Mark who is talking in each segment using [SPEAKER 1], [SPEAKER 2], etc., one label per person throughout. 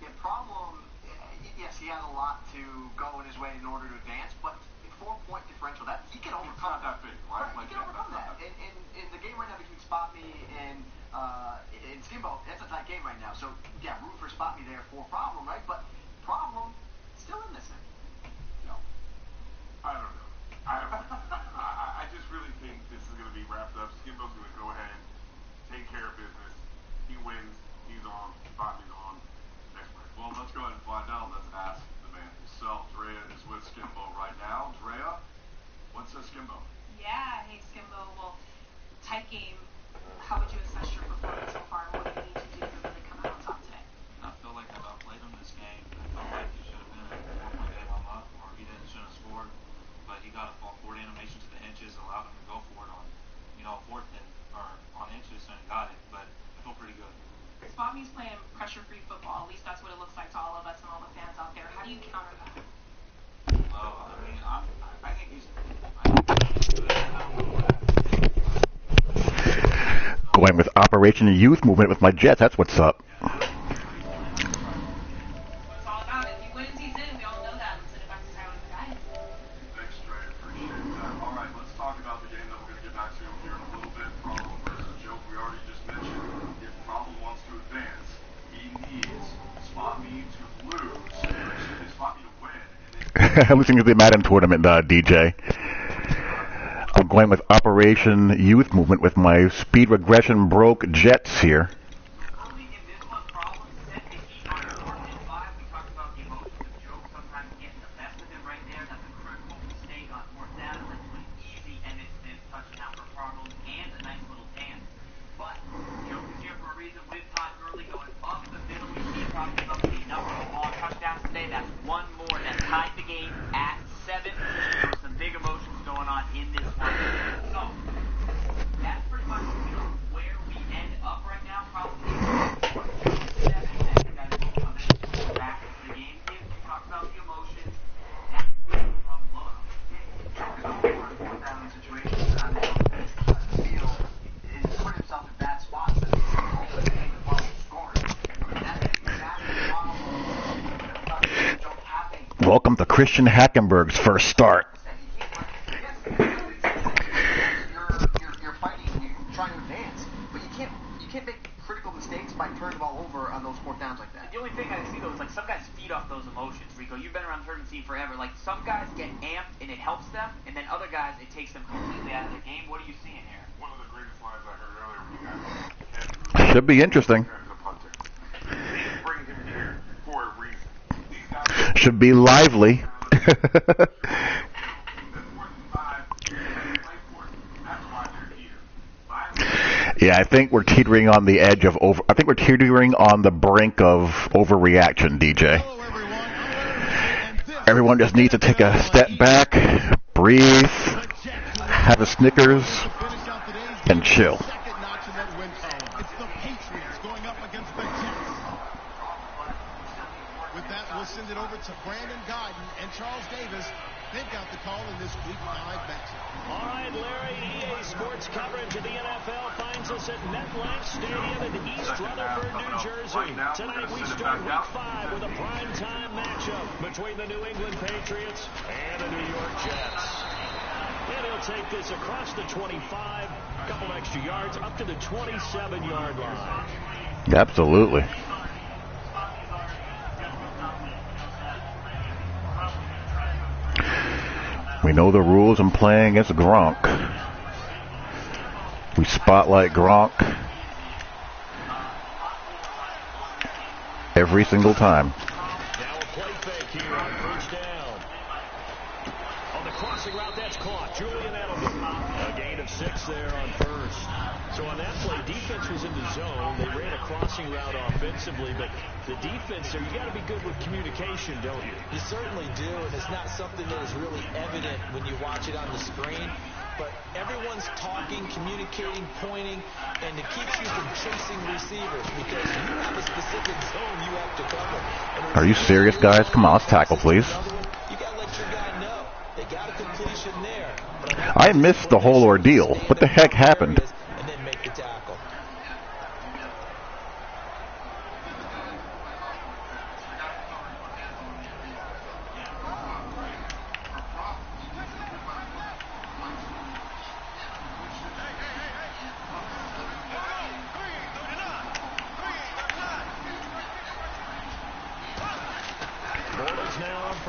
[SPEAKER 1] The problem, yes, he has a lot to go in his way in order to advance, but 4-point differential, that he can overcome that. Big, right? He can overcome that. In the game right now between Spot Me and Skimbo, that's a tight game right now. So yeah, root for Spot Me there for Problem, right? But Problem still in this thing.
[SPEAKER 2] No, I don't know. I just really think this is going to be wrapped up. Skimbo's going to go ahead, take care of business. He wins. He's on. Spot Me's on. Next break.
[SPEAKER 3] Well, let's go ahead and find out. Let's ask the man himself. Drea is with Skimbo right now. Drea, what's Skimbo?
[SPEAKER 4] Yeah, hey Skimbo. Well, tight game. How would you assess your performance so far, and what do you need to do to really come out on top today?
[SPEAKER 5] I feel like I've outplayed him this game. I felt like he should have been a 4-point game on up, or he shouldn't have scored. But he got a forward animation to the inches, allowed him to go for it on, fourth and or on inches, and got it. But I feel pretty good.
[SPEAKER 4] Spot Me's playing pressure-free football. At least that's what it looks like to all of us and all the fans out there. How do you counter that?
[SPEAKER 5] Well, I think he's good.
[SPEAKER 6] Going with Operation Youth Movement with my Jets. That's what's up.
[SPEAKER 4] It's all about it. If he wins, he's in. We all know that. Let's send it back to Tyler the guy.
[SPEAKER 3] Thanks, Dre. Appreciate that. All right, let's talk about the game that we're going to get back to here in a little bit. Problem versus Joke. We already just mentioned if Problem wants to advance, he needs Spot Me to lose. Spot Me to win.
[SPEAKER 6] I'm listening to the Madden tournament, DJ. I'm going with Operation Youth Movement with my speed regression broke Jets here.
[SPEAKER 1] Early in this one, Problem set the heat on 4th and 5. We talked about the emotions of Joe sometimes getting the best of him right there. That's a critical mistake on 4th down. That's an easy Emmett touchdown for Problem and a nice little dance. But Joe is here for a reason with Todd Gurley going up the middle. We see probably up the number of long touchdowns today. That's one more that tied the game at 7. There were some big emotions going on in this one. So that's pretty much where we end up right now. Probably 7 that you guys will come in back into the game. If we talk about the emotions, that's from low. Joe down in situations on the field is put himself in bad spots that he's hoping to make the ball scoring. That's exactly the problem. Don't happen.
[SPEAKER 6] Welcome to Christian Hackenberg's first start.
[SPEAKER 1] You're fighting, you're trying to advance, but you can't make critical mistakes by turning the ball over on those 4th downs like that. The only thing I see though is like some guys feed off those emotions. Rico, you've been around the tournament scene forever. Like some guys get amped and it helps them, and then other guys it takes them completely out of the game. What are you seeing here?
[SPEAKER 2] One of the greatest lines I heard earlier when you guys
[SPEAKER 6] Should be interesting.
[SPEAKER 2] bring him here for a reason. These guys
[SPEAKER 6] Should be lively. Yeah, I think we're teetering on the edge of over. I think we're teetering on the brink of overreaction, DJ. Everyone just needs to take a step back, breathe, have a Snickers, and chill.
[SPEAKER 7] It's the Patriots going up against the Jets. With that, we'll send it over to Brandon Godden and Charles Davis. They've got the call in this Week 5 matchup.
[SPEAKER 8] All right, Larry, EA Sports coverage of the NFL finds us at MetLife Stadium in East Rutherford, New Jersey. Tonight we start Week 5 with a primetime matchup between the New England Patriots and the New York Jets. And he'll take this across the 25, a couple extra yards, up to the 27-yard line.
[SPEAKER 6] Absolutely. We know the rules in playing against Gronk. We spotlight Gronk every single time.
[SPEAKER 8] Now a play fake here on first down. On the crossing route, that's caught. Julian Edelman. A gain of 6 there on first. So on that play, defense was in the zone. They ran a crossing route offensively, but the defense there, you got to be good with communication, don't you?
[SPEAKER 9] You certainly do, and it's not something that is really evident when you watch it on the screen. But everyone's talking, communicating, pointing, and it keeps you from chasing receivers because you have a specific zone you have to cover.
[SPEAKER 6] Are you serious, guys? Come on, let's tackle, please.
[SPEAKER 9] You got to let your guy know. They got a completion there.
[SPEAKER 6] I missed the whole ordeal. What the heck happened?
[SPEAKER 9] And then make the tackle.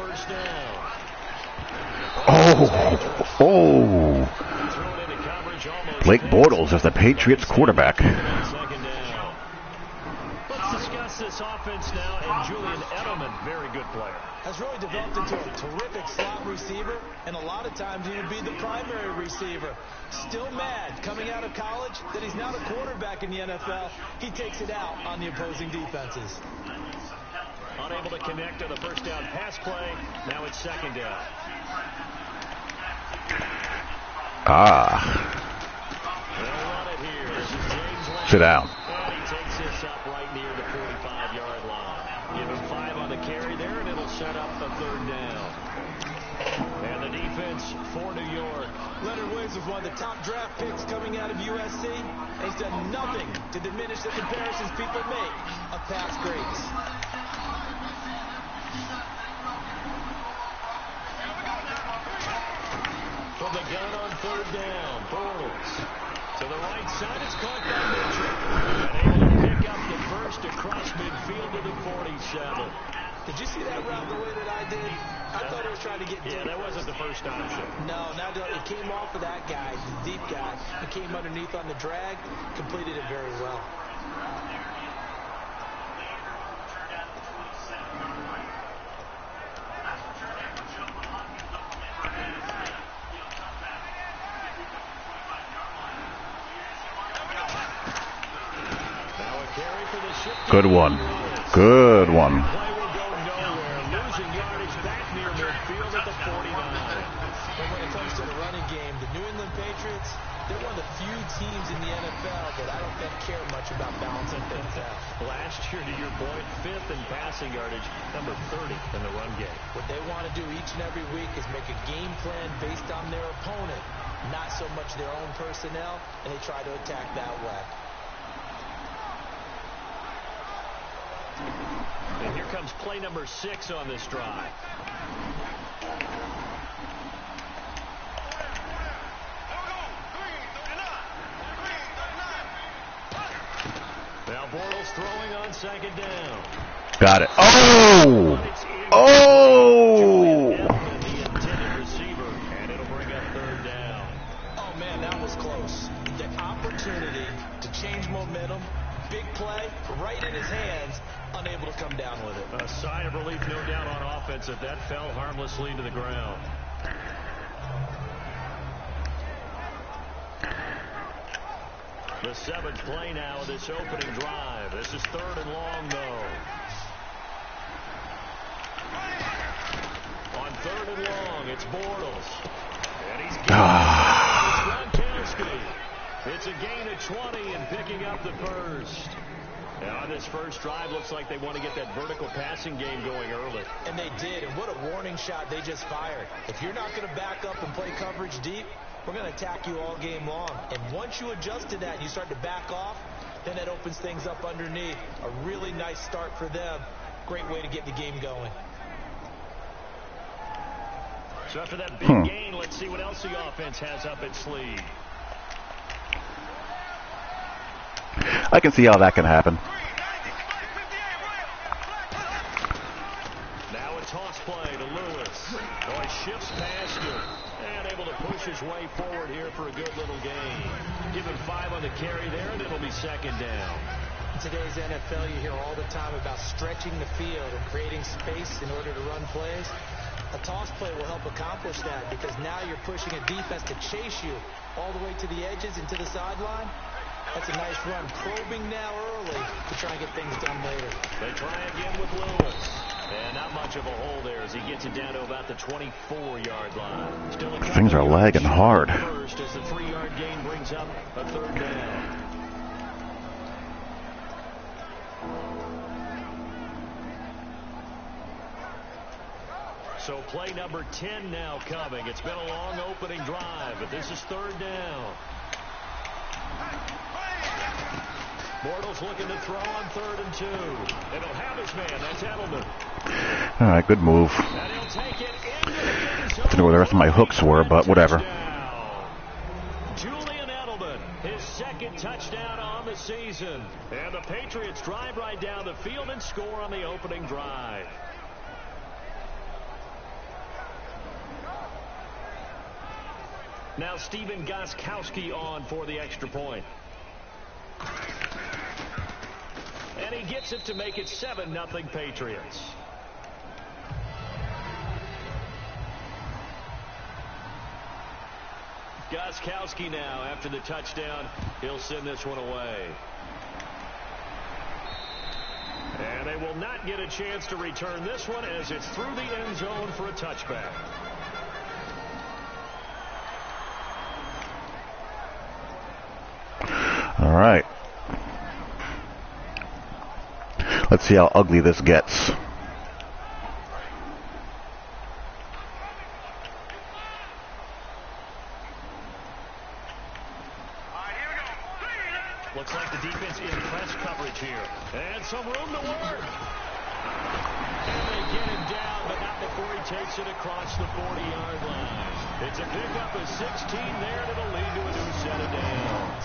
[SPEAKER 8] first down.
[SPEAKER 6] Oh.
[SPEAKER 8] Thrown into coverage almost.
[SPEAKER 6] Blake Bortles is the Patriots quarterback.
[SPEAKER 8] Second down. Let's discuss this offense now. And Julian Edelman, very good player.
[SPEAKER 9] Has really developed into a terrific slot receiver, and a lot of times he would be the primary receiver. Still mad coming out of college that he's now the quarterback in the NFL. He takes it out on the opposing defenses.
[SPEAKER 8] Unable to connect on the first down pass play. Now it's second down. They'll run it here. This is James Lane.
[SPEAKER 6] Sit down.
[SPEAKER 8] And he takes this up right near the 45-yard line. Give him 5 on the carry there, and it'll set up a third down. And the defense for New York.
[SPEAKER 9] Leonard Williams was one of the top draft picks coming out of USC. And he's done nothing to diminish the comparisons people make of past greats.
[SPEAKER 8] From the gun on third down, Bortles. To the right side, it's caught by Mitchell. And able to pick up the first across midfield to the 47.
[SPEAKER 9] Did you see that route the way that I did? I thought he was trying to get deep.
[SPEAKER 8] Yeah, that wasn't the first option.
[SPEAKER 9] No, it came off of that guy, the deep guy. It came underneath on the drag, completed it very well.
[SPEAKER 6] Good one. Good one.
[SPEAKER 8] Play will go nowhere. Losing yardage back near midfield at the 49.
[SPEAKER 9] But when it comes to the running game, the New England Patriots, they're one of the few teams in the NFL that I don't think care much about balancing things out.
[SPEAKER 8] Last year, to your point, 5th in passing yardage, number 30 in the run game.
[SPEAKER 9] What they want to do each and every week is make a game plan based on their opponent, not so much their own personnel, and they try to attack that way.
[SPEAKER 8] And here comes play number 6 on this drive. Now Bortles throwing on second down.
[SPEAKER 6] Got it. Oh! Oh!
[SPEAKER 8] The intended receiver, and it'll bring up third down.
[SPEAKER 9] Oh, man, that was close. The opportunity to change momentum, big play, right in his hands, unable to come down with it.
[SPEAKER 8] A sigh of relief, no doubt, on offense if that fell harmlessly to the ground. The 7th play now of this opening drive. This is 3rd and long, though. On 3rd and long, it's Bortles. And he's got Gronkowski. It's a gain of 20 and picking up the first. And on this first drive, looks like they want to get that vertical passing game going early.
[SPEAKER 9] And they did, and what a warning shot they just fired. If you're not going to back up and play coverage deep, we're going to attack you all game long. And once you adjust to that and you start to back off, then that opens things up underneath. A really nice start for them. Great way to get the game going.
[SPEAKER 8] So after that big gain, let's see what else the offense has up its sleeve.
[SPEAKER 6] I can see how that can happen.
[SPEAKER 8] Now a toss play to Lewis. Oh, he shifts past him. And able to push his way forward here for a good little gain. Give him 5 on the carry there, and it'll be second down.
[SPEAKER 9] In today's NFL, you hear all the time about stretching the field and creating space in order to run plays. A toss play will help accomplish that because now you're pushing a defense to chase you all the way to the edges and to the sideline. That's a nice run. Probing now early to try and get things done later.
[SPEAKER 8] They try again with Lewis. And not much of a hole there as he gets it down to about the 24-yard line. Still a
[SPEAKER 6] Things are lagging hard.
[SPEAKER 8] First as the 3-yard gain brings up a third down. So play number 10 now coming. It's been a long opening drive, but this is third down. Bortles looking to throw on 3rd and 2. And he'll have his man. That's Edelman.
[SPEAKER 6] All right, good move.
[SPEAKER 8] And he'll take it into the end zone.
[SPEAKER 6] I don't know where the rest of my hooks were, but whatever.
[SPEAKER 8] Julian Edelman, his 2nd touchdown on the season. And the Patriots drive right down the field and score on the opening drive. Now Stephen Gostkowski on for the extra point. And he gets it to make it 7-0 Patriots. Gostkowski now, after the touchdown, he'll send this one away. And they will not get a chance to return this one as it's through the end zone for a touchback.
[SPEAKER 6] All right. Let's see how ugly this gets.
[SPEAKER 8] Looks like the defense in press coverage here. And some room to work. And they get him down, but not before he takes it across the 40-yard line. It's a pickup of 16 there, and it'll lead to a new set of downs.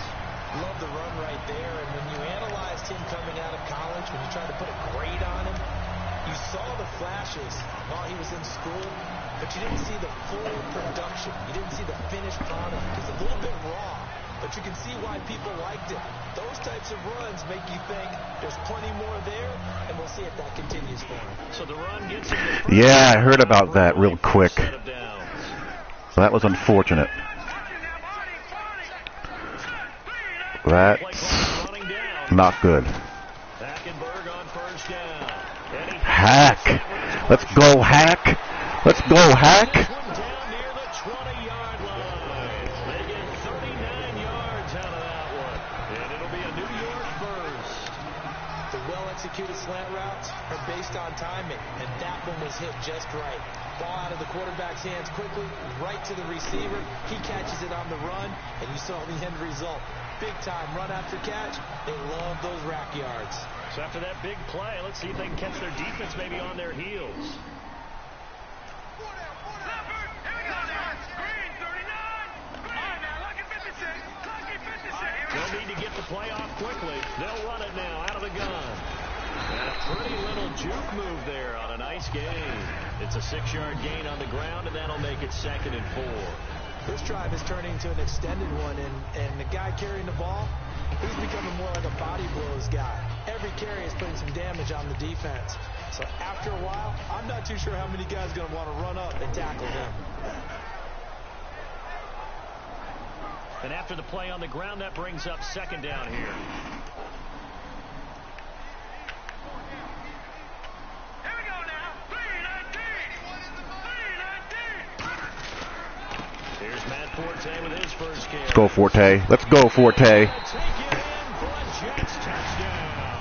[SPEAKER 9] Love the run right there, and when you analyzed him coming out of college, when you tried to put a grade on him, you saw the flashes while he was in school, but you didn't see the full production. You didn't see the finished product. It's a little bit raw, but you can see why people liked it. Those types of runs make you think there's plenty more there, and we'll see if that continues for him.
[SPEAKER 8] So the run gets him the first.
[SPEAKER 6] Yeah, I heard about that real quick. So that was unfortunate. That's not good. Hack. Let's go, Hack. Let's go, Hack.
[SPEAKER 8] Down near the 20-yard line. They get 39 yards out of that one. And it'll be a New York first.
[SPEAKER 9] The well-executed slant routes are based on timing, and that one was hit just right. Ball out of the quarterback's hands quickly, right to the receiver. He catches it on the run, and you saw the end result. Big-time run after catch. They love those rack yards.
[SPEAKER 8] So after that big play, let's see if they can catch their defense maybe on their heels. They'll need to get the play off quickly. They'll run it now out of the gun. And a pretty little juke move there on a nice gain. It's a 6-yard gain on the ground, and that'll make it 2nd and 4.
[SPEAKER 9] This drive is turning into an extended one, and the guy carrying the ball, he's becoming more like a body blows guy. Every carry is putting some damage on the defense. So after a while, I'm not too sure how many guys are going to want to run up and tackle him.
[SPEAKER 8] And after the play on the ground, that brings up 2nd down here. Here's Matt Forte with his first carry.
[SPEAKER 6] Let's go, Forte. Let's go, Forte.
[SPEAKER 8] Take it in for a Jets touchdown.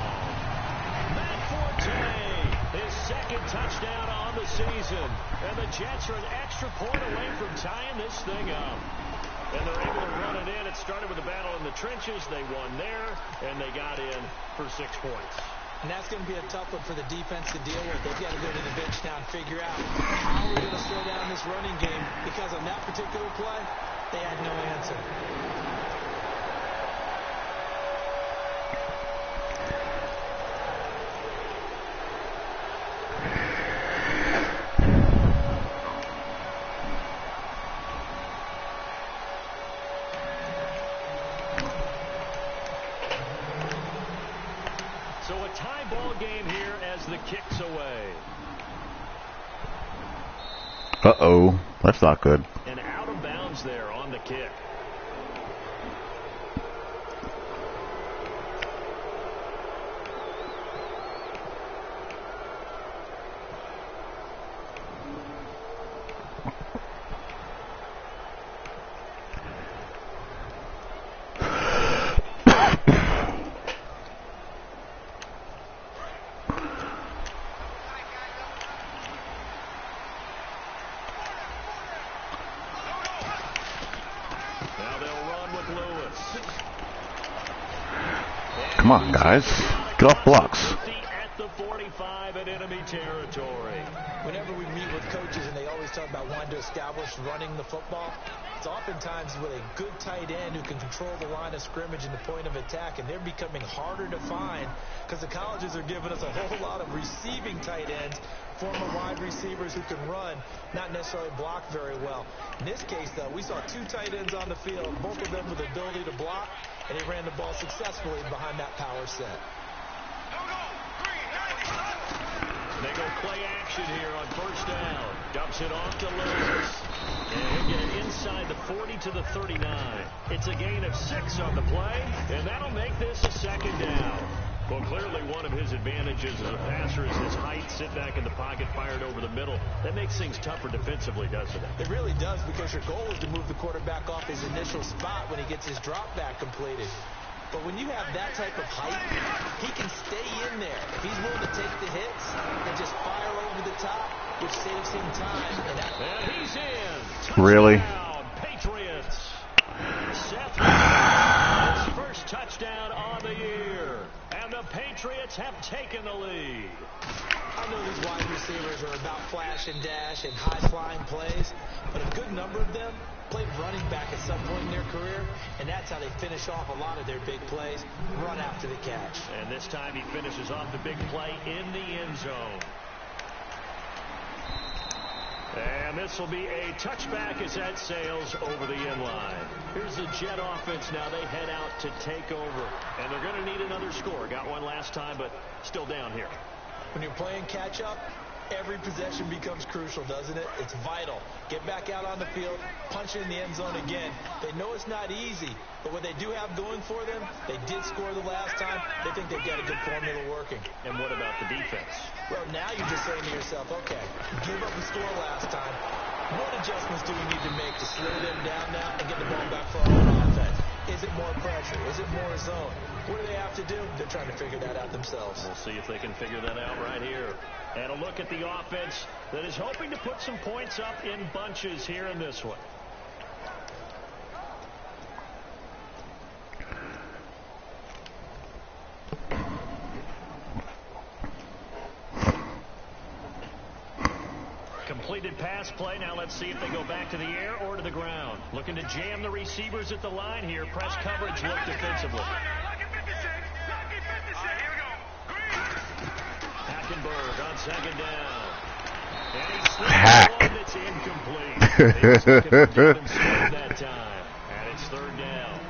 [SPEAKER 8] Matt Forte, his 2nd touchdown on the season. And the Jets are an extra point away from tying this thing up. And they're able to run it in. It started with a battle in the trenches. They won there, and they got in for 6 points.
[SPEAKER 9] And that's going to be a tough one for the defense to deal with. They've got to go to the bench now and figure out how we're going to slow down this running game, because on that particular play, they had no answer.
[SPEAKER 8] So a tie ball game here as the kick's away.
[SPEAKER 6] Uh-oh. That's not good.
[SPEAKER 8] And out of bounds there on the kick.
[SPEAKER 6] Come on, guys. Get off blocks.
[SPEAKER 8] At the 45 at enemy territory.
[SPEAKER 9] Whenever we meet with coaches and they always talk about wanting to to establish running the football, it's oftentimes with a good tight end who can control the line of scrimmage and the point of attack, and they're becoming harder to find because the colleges are giving us a whole lot of receiving tight ends, former wide receivers who can run, not necessarily block very well. In this case, though, we saw two tight ends on the field, both of them with the ability to block, and he ran the ball successfully behind that power set.
[SPEAKER 8] They go play action here on first down. Dumps it off to Lewis. And he'll get it inside the 40 to the 39. It's a gain of 6 on the play, and that'll make this a second down. Well, clearly one of his advantages as a passer is his height. Sit back in the pocket, fired over the middle. That makes things tougher defensively, doesn't it?
[SPEAKER 9] It really does, because your goal is to move the quarterback off his initial spot when he gets his drop back completed. But when you have that type of height, he can stay in there. If he's willing to take the hits and just fire over the top, which saves him time.
[SPEAKER 8] And he's in. Touchdown,
[SPEAKER 6] really?
[SPEAKER 8] Patriots. Seth his first touchdown on the year. And the Patriots have taken the lead.
[SPEAKER 9] I know these wide receivers are about flash and dash and high-flying plays, but a good number of them played running back at some point in their career, and that's how they finish off a lot of their big plays, run after the catch.
[SPEAKER 8] And this time he finishes off the big play in the end zone. And this will be a touchback as that sails over the end line. Here's the Jet offense now. They head out to take over. And they're going to need another score. Got one last time, but still down here.
[SPEAKER 9] When you're playing catch-up, every possession becomes crucial, doesn't it? It's vital. Get back out on the field, punch it in the end zone again. They know it's not easy, but what they do have going for them, they did score the last time. They think they've got a good formula working.
[SPEAKER 8] And what about the defense?
[SPEAKER 9] Well, now you're just saying to yourself, okay, give up the score last time. What adjustments do we need to make to slow them down now and get the ball back for our own offense? Is it more pressure? Is it more zone? What do they have to do? They're trying to figure that out themselves.
[SPEAKER 8] We'll see if they can figure that out right here. And a look at the offense that is hoping to put some points up in bunches here in this one. Completed pass play. Now let's see if they go back to the air or to the ground. Looking to jam the receivers at the line here. Press coverage look defensively. Hackenberg on second down. And he slips one that's incomplete. That time. And it's third down.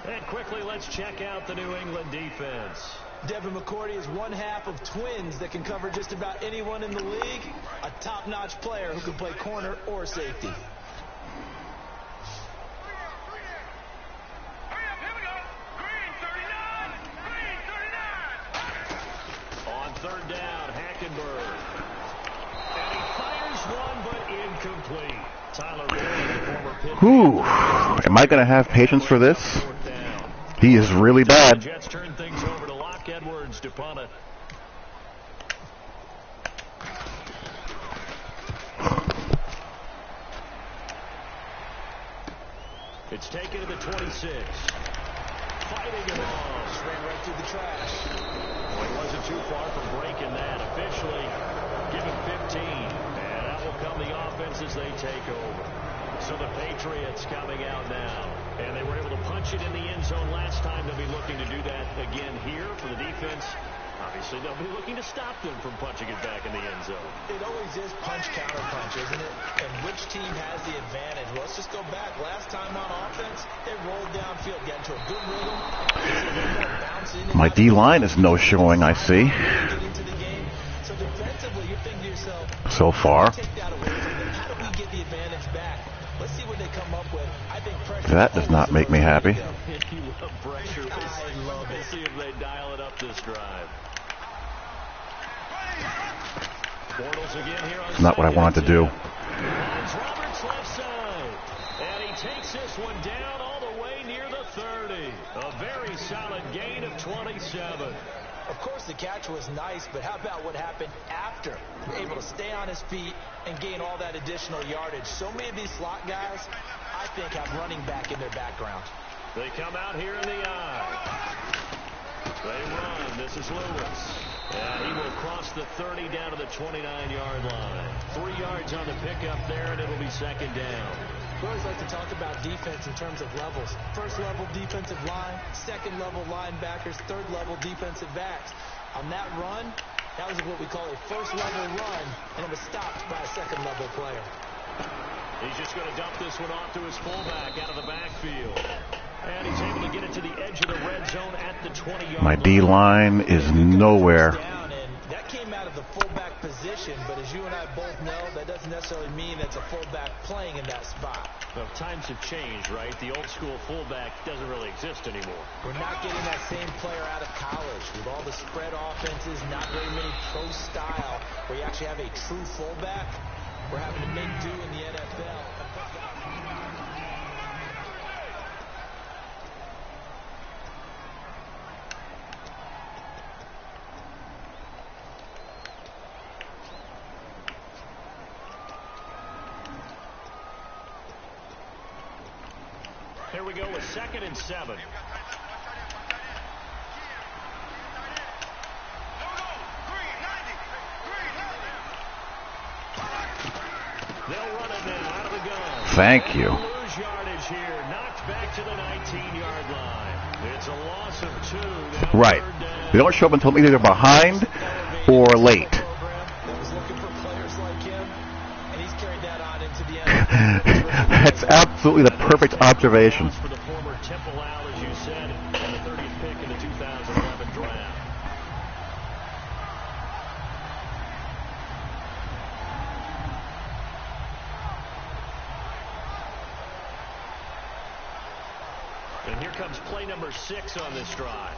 [SPEAKER 8] And quickly let's check out the New England defense.
[SPEAKER 9] Devin McCourty is one half of twins that can cover just about anyone in the league. A top-notch player who can play corner or safety.
[SPEAKER 8] On third down, Hackenberg. And he fires one, but incomplete. Tyler Boyd, the former Pitt.
[SPEAKER 6] Whew. Am I going to have patience for this? He is really bad.
[SPEAKER 8] The Jets turn things over to Locke Edwards to punt it. It's taken to the 26. Fighting it off.
[SPEAKER 9] Just ran right through the trash.
[SPEAKER 8] Well, he wasn't too far from breaking that. Officially given 15. And that will come the offense as they take over. So the Patriots coming out now. And they were able to punch it in the end zone last time. They'll be looking to do that again here for the defense. Obviously, they'll be looking to stop them from punching it back in the end zone.
[SPEAKER 9] It always is punch-counter-punch, isn't it? And which team has the advantage? Well, let's just go back. Last time on offense, they rolled downfield, got into a good rhythm.
[SPEAKER 6] My D-line is no showing, I see.
[SPEAKER 9] So defensively, you're thinking to yourself,
[SPEAKER 6] so far.
[SPEAKER 9] Take that away from them. How do we get the advantage back? Let's see what they come up with. I think pressure.
[SPEAKER 6] That does not make me happy.
[SPEAKER 8] You love pressure.
[SPEAKER 9] I love it.
[SPEAKER 8] Let's see if they dial it up this drive. Bortles again here on
[SPEAKER 6] It's not what I wanted to do.
[SPEAKER 8] It's Roberts left side. And he takes this one down all the way near the 30. A very solid gain of 27.
[SPEAKER 9] Of course, the catch was nice, but how about what happened after? Able to stay on his feet and gain all that additional yardage. So many of these slot guys, I think, have running back in their background.
[SPEAKER 8] They come out here in the eye. They run. This is Lewis. And he will cross the 30 down to the 29-yard line. 3 yards on the pickup there, and it'll be second down.
[SPEAKER 9] We always like to talk about defense in terms of levels. First level defensive line, second level linebackers, third level defensive backs. On that run, that was what we call a first level run, and it was stopped by a second level player.
[SPEAKER 8] He's just going to dump this one off to his fullback out of the backfield. And he's able to get it to the edge of the red zone at the 20-yard line.
[SPEAKER 6] My D-line is nowhere.
[SPEAKER 9] That came out of the fullback position, but as you and I both know, that doesn't necessarily mean it's a fullback playing in that spot.
[SPEAKER 8] Well, times have changed, right? The old school fullback doesn't really exist anymore.
[SPEAKER 9] We're not getting that same player out of college with all the spread offenses, not very many pro style, where you actually have a true fullback. We're having to make do in the NFL.
[SPEAKER 8] Here we go with 2nd and 7. They'll run it now out of the gun.
[SPEAKER 6] Thank you.
[SPEAKER 8] Lose yardage here. Knocked back to the 19-yard line. It's a loss of 2.
[SPEAKER 6] Right. They don't show up until either they're behind or late. That's absolutely the perfect observation.
[SPEAKER 8] For the former Temple Owl, as you said, and the 30th pick in the 2011 draft. And here comes play number 6 on this drive.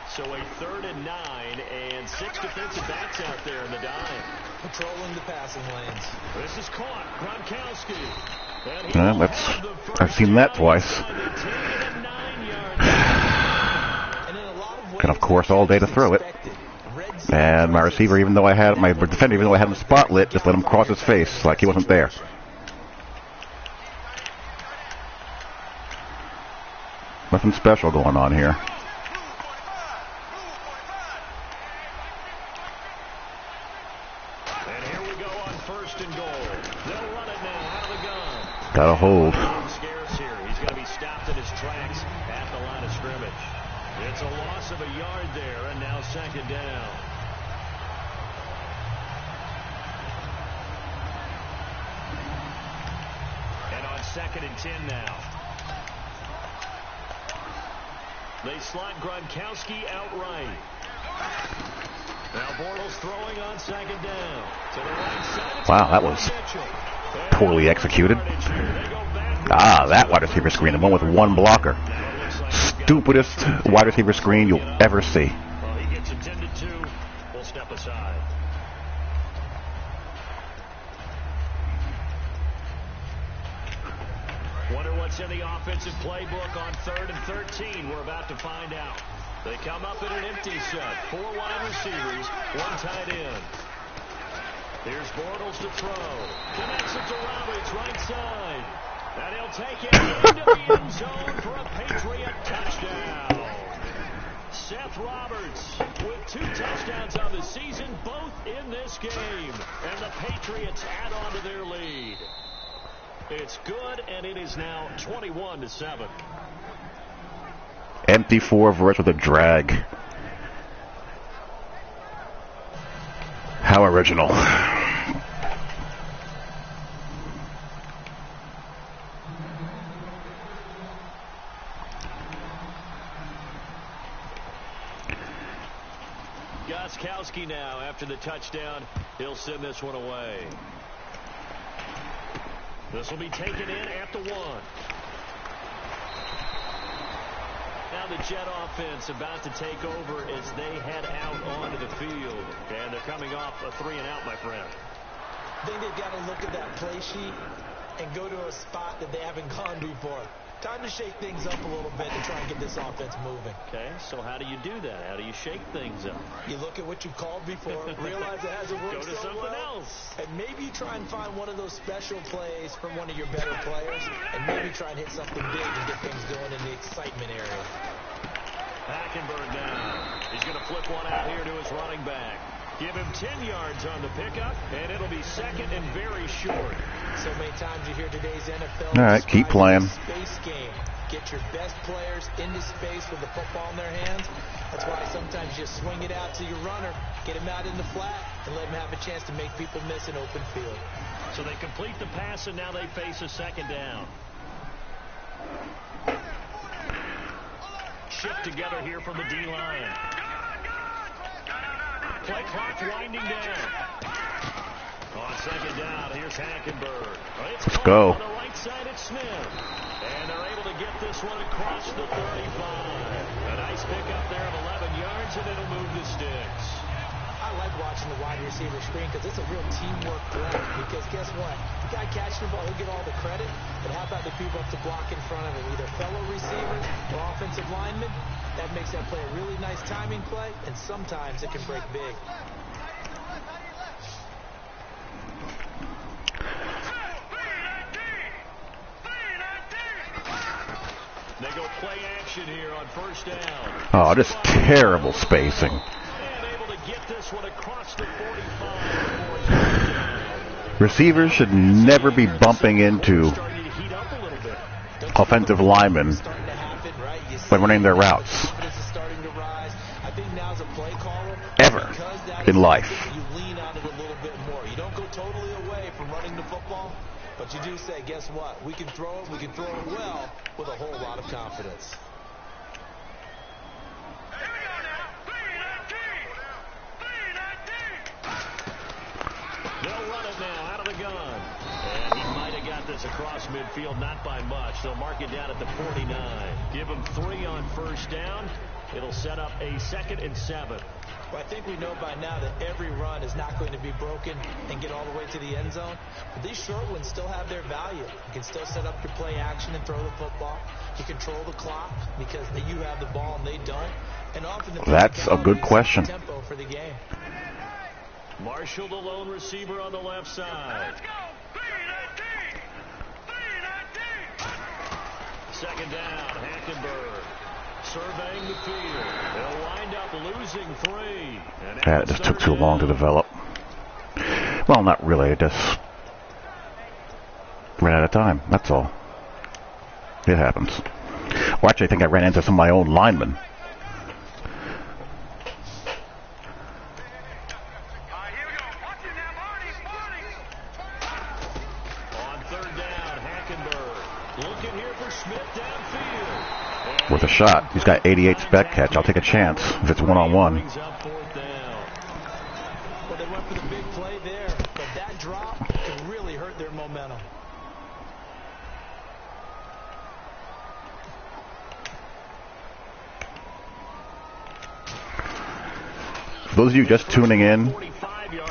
[SPEAKER 8] So a 3rd and 9, and 6 defensive backs out there in the dime.
[SPEAKER 9] Patrolling the passing lanes.
[SPEAKER 8] This is caught. Gronkowski.
[SPEAKER 6] I've seen that twice. And of course, all day to throw it. And my receiver, even though I had my defender, even though I had him spot lit, just let him cross his face like he wasn't there. Nothing special going on here. Got a hold.
[SPEAKER 8] Scarce here. He's going to be stopped in his tracks at the line of scrimmage. It's a loss of a yard there, and now 2nd down. And on 2nd and 10 now. They slot Gronkowski outright. Now Bortles throwing on 2nd down. To the right side.
[SPEAKER 6] Wow, that was poorly executed. That wide receiver screen, the one with one blocker. Stupidest wide receiver screen you'll ever see.
[SPEAKER 8] Well, he gets attended to. We'll step aside. Wonder what's in the offensive playbook on 3rd and 13. We're about to find out. They come up in an empty set. 4 wide receivers, 1 tight end. Here's Bortles to throw. Connects it to Roberts, right side. And he'll take it into the end zone for a Patriot touchdown. Seth Roberts with 2 touchdowns on the season, both in this game. And the Patriots add on to their lead. It's good, and it is now 21-7.
[SPEAKER 6] Empty 4 verse with a drag. How original.
[SPEAKER 8] Gronkowski now after the touchdown. He'll send this one away. This will be taken in at the 1. Now the Jet offense about to take over as they head out onto the field. And they're coming off a 3-and-out, my friend.
[SPEAKER 9] I think they've got to look at that play sheet and go to a spot that they haven't gone before. Time to shake things up a little bit to try and get this offense moving.
[SPEAKER 8] Okay, so how do you do that? How do you shake things up?
[SPEAKER 9] You look at what you called before, realize it hasn't worked
[SPEAKER 8] Go to something else.
[SPEAKER 9] And maybe you try and find one of those special plays from one of your better players, and maybe try and hit something big and get things going in the excitement area.
[SPEAKER 8] Hackenberg now. He's going to flip one out here to his running back. Give him 10 yards on the pickup, and it'll be second and very short.
[SPEAKER 9] So many times you hear today's NFL.
[SPEAKER 6] All right, keep playing.
[SPEAKER 9] Space game. Get your best players into space with the football in their hands. That's why sometimes you swing it out to your runner, get him out in the flat, and let him have a chance to make people miss an open field.
[SPEAKER 8] So they complete the pass, and now they face a second down. Shift together here from the D-line. Play clock winding down. On second down, here's Hackenberg.
[SPEAKER 6] Let's go.
[SPEAKER 8] On the right side, it's Smith. And they're able to get this one across the 35. A nice pickup there of 11 yards, and it'll move the sticks.
[SPEAKER 9] I like watching the wide receiver screen because it's a real teamwork play. Because guess what? The guy catching the ball, he'll get all the credit. But how about the people up to block in front of him? Either fellow receivers or offensive linemen. That makes that play a really nice timing play, and sometimes it can break big.
[SPEAKER 8] They go play action here on first down.
[SPEAKER 6] Oh, just terrible spacing.
[SPEAKER 8] And able to get this one across the 45.
[SPEAKER 6] Receivers should never be bumping into offensive linemen when running their routes. Ever in life.
[SPEAKER 9] You lean on it a little bit more. You don't go totally away from running the football, but you do say, guess what? We can throw it well with a whole lot of confidence.
[SPEAKER 8] They'll run it now out of the gun. And he might have got this across midfield, not by much. They'll mark it down at the 49. Give him 3 on first down. It'll set up a 2nd and 7.
[SPEAKER 9] Well, I think we know by now that every run is not going to be broken and get all the way to the end zone. But these short ones still have their value. You can still set up your play action and throw the football. You control the clock because you have the ball and they don't. And often
[SPEAKER 6] that's a good question.
[SPEAKER 9] Tempo for the game.
[SPEAKER 8] Marshall, the lone receiver on the left side. Second down, Hackenberg. Surveying the field. They'll wind up losing 3.
[SPEAKER 6] That just took too long to develop. Well, not really. It just ran out of time. That's all. It happens. Well, actually, I think I ran into some of my own linemen.
[SPEAKER 8] On third down, Hackenberg. Looking here for Smith downfield.
[SPEAKER 6] Worth a shot. He's got 88 spec catch. I'll take a chance if it's one-on-one.
[SPEAKER 9] Well, they went for the big play there, but that drop can really hurt their momentum.
[SPEAKER 6] For those of you just tuning in,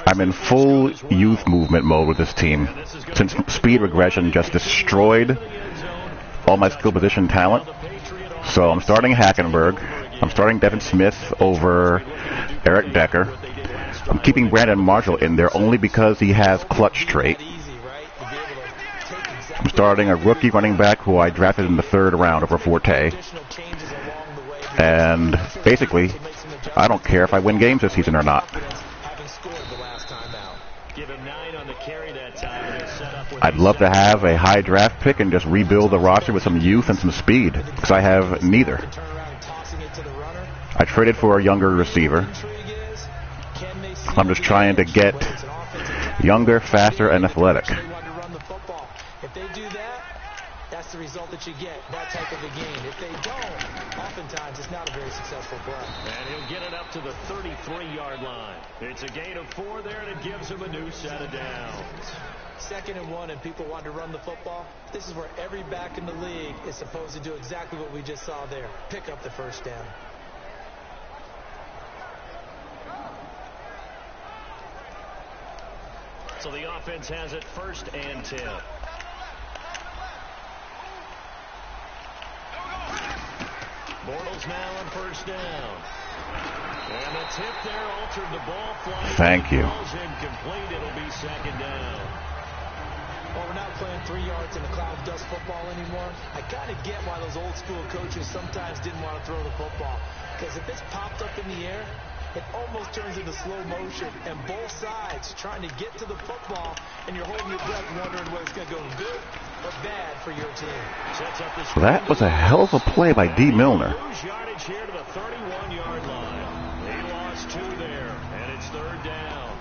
[SPEAKER 6] I'm in full youth movement mode with this team. Since speed regression just destroyed all my skill position talent. So I'm starting Hackenberg. I'm starting Devin Smith over Eric Decker. I'm keeping Brandon Marshall in there only because he has clutch trait. I'm starting a rookie running back who I drafted in the 3rd round over Forte. And basically, I don't care if I win games this season or not. I'd love to have a high draft pick and just rebuild the roster with some youth and some speed, because I have neither. I traded for a younger receiver. I'm just trying to get younger, faster, and athletic.
[SPEAKER 9] If they do that, that's the result that you get, that type of a game. If they don't, oftentimes it's not a very successful play.
[SPEAKER 8] And he'll get it up to the 33-yard line. It's a gain of 4 there, and it gives him a new set of downs.
[SPEAKER 9] 2nd and 1, and people want to run the football. This is where every back in the league is supposed to do exactly what we just saw there. Pick up the first down.
[SPEAKER 8] So the offense has it 1st and 10. Bortles now on first down. And the tip there altered the ball flight.
[SPEAKER 6] Thank you.
[SPEAKER 8] Ball's incomplete. It'll be 2nd down.
[SPEAKER 9] Well, we're not playing 3 yards in a cloud of dust football anymore. I kind of get why those old school coaches sometimes didn't want to throw the football. Because if it's popped up in the air, it almost turns into slow motion. And both sides trying to get to the football, and you're holding your breath wondering whether it's going to go good or bad for your team.
[SPEAKER 6] That was a hell of a play by D. Milner.
[SPEAKER 8] Lose yardage here to the 31-yard line. He lost 2 there, and it's 3rd down.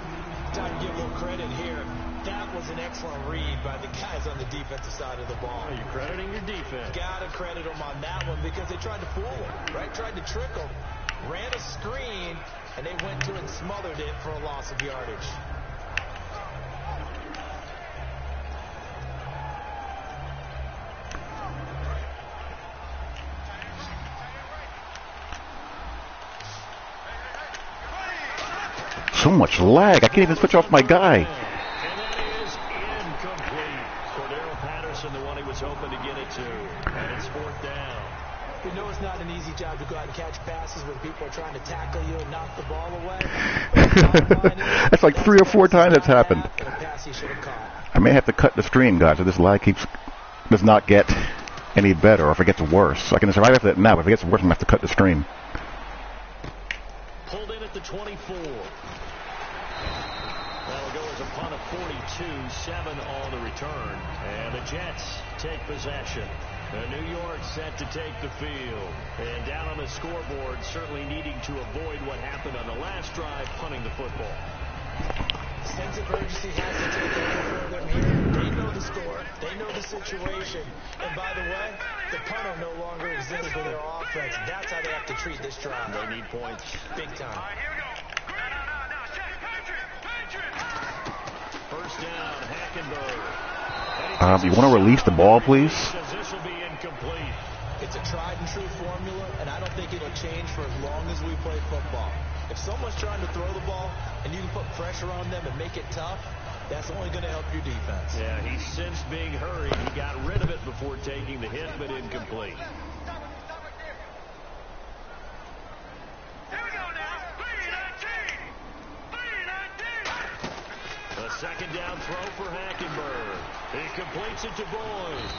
[SPEAKER 9] Time to give a little credit here. That was an excellent read by the guys on the defensive side of the ball.
[SPEAKER 8] Are you crediting your defense?
[SPEAKER 9] Gotta credit them on that one because they tried to fool him, right? Tried to trick him. Ran a screen, and they went to it and smothered it for a loss of yardage.
[SPEAKER 6] So much lag. I can't even switch off my guy.
[SPEAKER 8] And that is incomplete. Cordero Patterson, the one he was hoping to get it to. And it's 4th down.
[SPEAKER 9] You know it's not an easy job to go out and catch passes when people are trying to tackle you and knock the ball away.
[SPEAKER 6] That's like 3 or 4 times that's happened. I may have to cut the stream, guys, if this lag does not get any better, or if it gets worse. I can survive after that now, but if it gets worse, I'm going to have to cut the stream.
[SPEAKER 8] Pulled in at the 24. That'll go as a punt of 42, 7 on the return. And the Jets take possession. New York set to take the field. And down on the scoreboard, certainly needing to avoid what happened on the last drive, punting the football.
[SPEAKER 9] Sense of urgency has to take over for them here. They know the score. They know the situation. And by the way, the punter no longer exists for their offense. That's how they have to treat this drive.
[SPEAKER 8] They need points.
[SPEAKER 9] Big time.
[SPEAKER 10] All right, here we go.
[SPEAKER 8] First down, Hackenberg.
[SPEAKER 6] You want to release the ball, please?
[SPEAKER 8] This will be incomplete.
[SPEAKER 9] It's a tried and true formula, and I don't think it'll change for as long as we play football. If someone's trying to throw the ball and you can put pressure on them and make it tough, that's only going to help your defense.
[SPEAKER 8] Yeah, he sensed being hurried. He got rid of it before taking the hit, but incomplete. A second down throw for Hackenberg. He completes it to Boyd.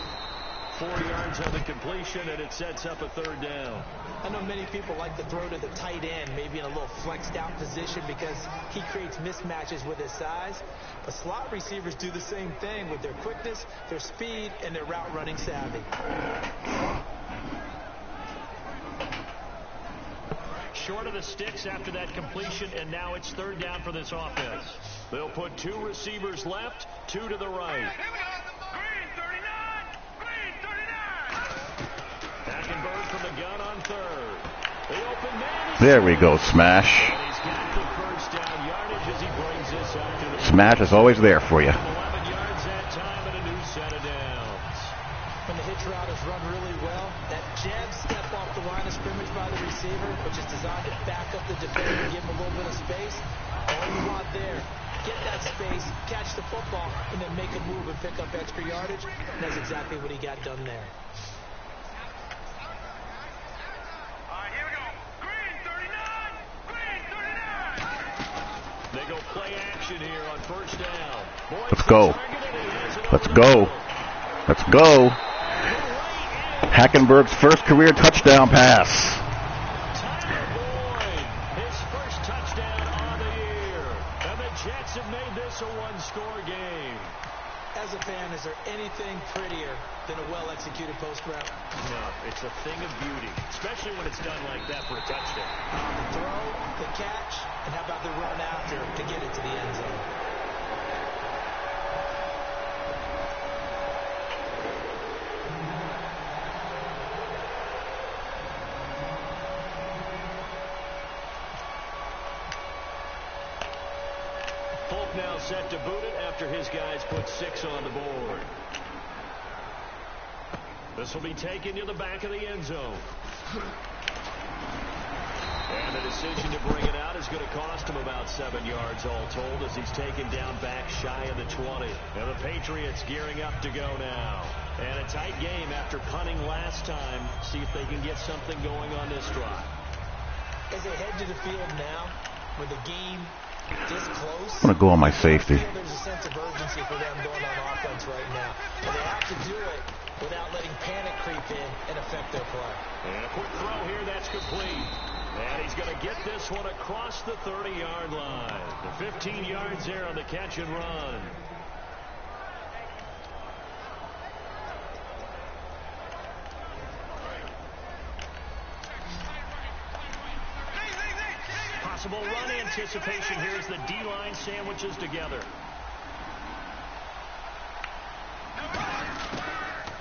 [SPEAKER 8] 4 yards on the completion, and it sets up a 3rd down.
[SPEAKER 9] I know many people like to throw to the tight end, maybe in a little flexed out position because he creates mismatches with his size. But slot receivers do the same thing with their quickness, their speed, and their route running savvy.
[SPEAKER 8] Short of the sticks after that completion, and now it's 3rd down for this offense. They'll put 2 receivers left, 2 to the right. Hackenberg from the gun on 3rd. The open man.
[SPEAKER 6] There we go, smash.
[SPEAKER 8] And he's got the first down yardage as he brings this up to the
[SPEAKER 6] Smash is always there for you.
[SPEAKER 8] 11 yards that time and a new set of downs.
[SPEAKER 9] When the hitch route is run really well, that jab step off the line of scrimmage by the receiver, which is designed to back up the defender and give him a little bit of space, all you want there, get that space, catch the football, and then make a move and pick up extra yardage. And that's exactly what he got done there.
[SPEAKER 8] They go play action here on first down.
[SPEAKER 6] Let's go. Let's go. Let's go. Hackenberg's first career touchdown pass.
[SPEAKER 8] Tyler Boyd, his first touchdown on the year. And the Jets have made this a one-score game.
[SPEAKER 9] As a fan, is there anything prettier than a well-executed post route?
[SPEAKER 8] No, it's a thing of beauty, especially when it's done like that for a touchdown.
[SPEAKER 9] The throw, the catch, and how about the run after to get it to the end zone?
[SPEAKER 8] Folk now set to boot it after his guys put 6 on the board. This will be taken to the back of the end zone. And the decision to bring it out is going to cost him about 7 yards all told as he's taken down back shy of the 20. And the Patriots gearing up to go now. And a tight game after punting last time. See if they can get something going on this drive.
[SPEAKER 9] As they head to the field now, with the game this close.
[SPEAKER 6] I'm going to go on my safety.
[SPEAKER 9] There's a sense of urgency for them going on offense right now. And they have to do it without letting panic creep in and affect their play.
[SPEAKER 8] And a quick throw here, that's complete. And he's going to get this one across the 30-yard line. The 15 yards there on the catch and run. Possible run anticipation here as the D-line sandwiches together.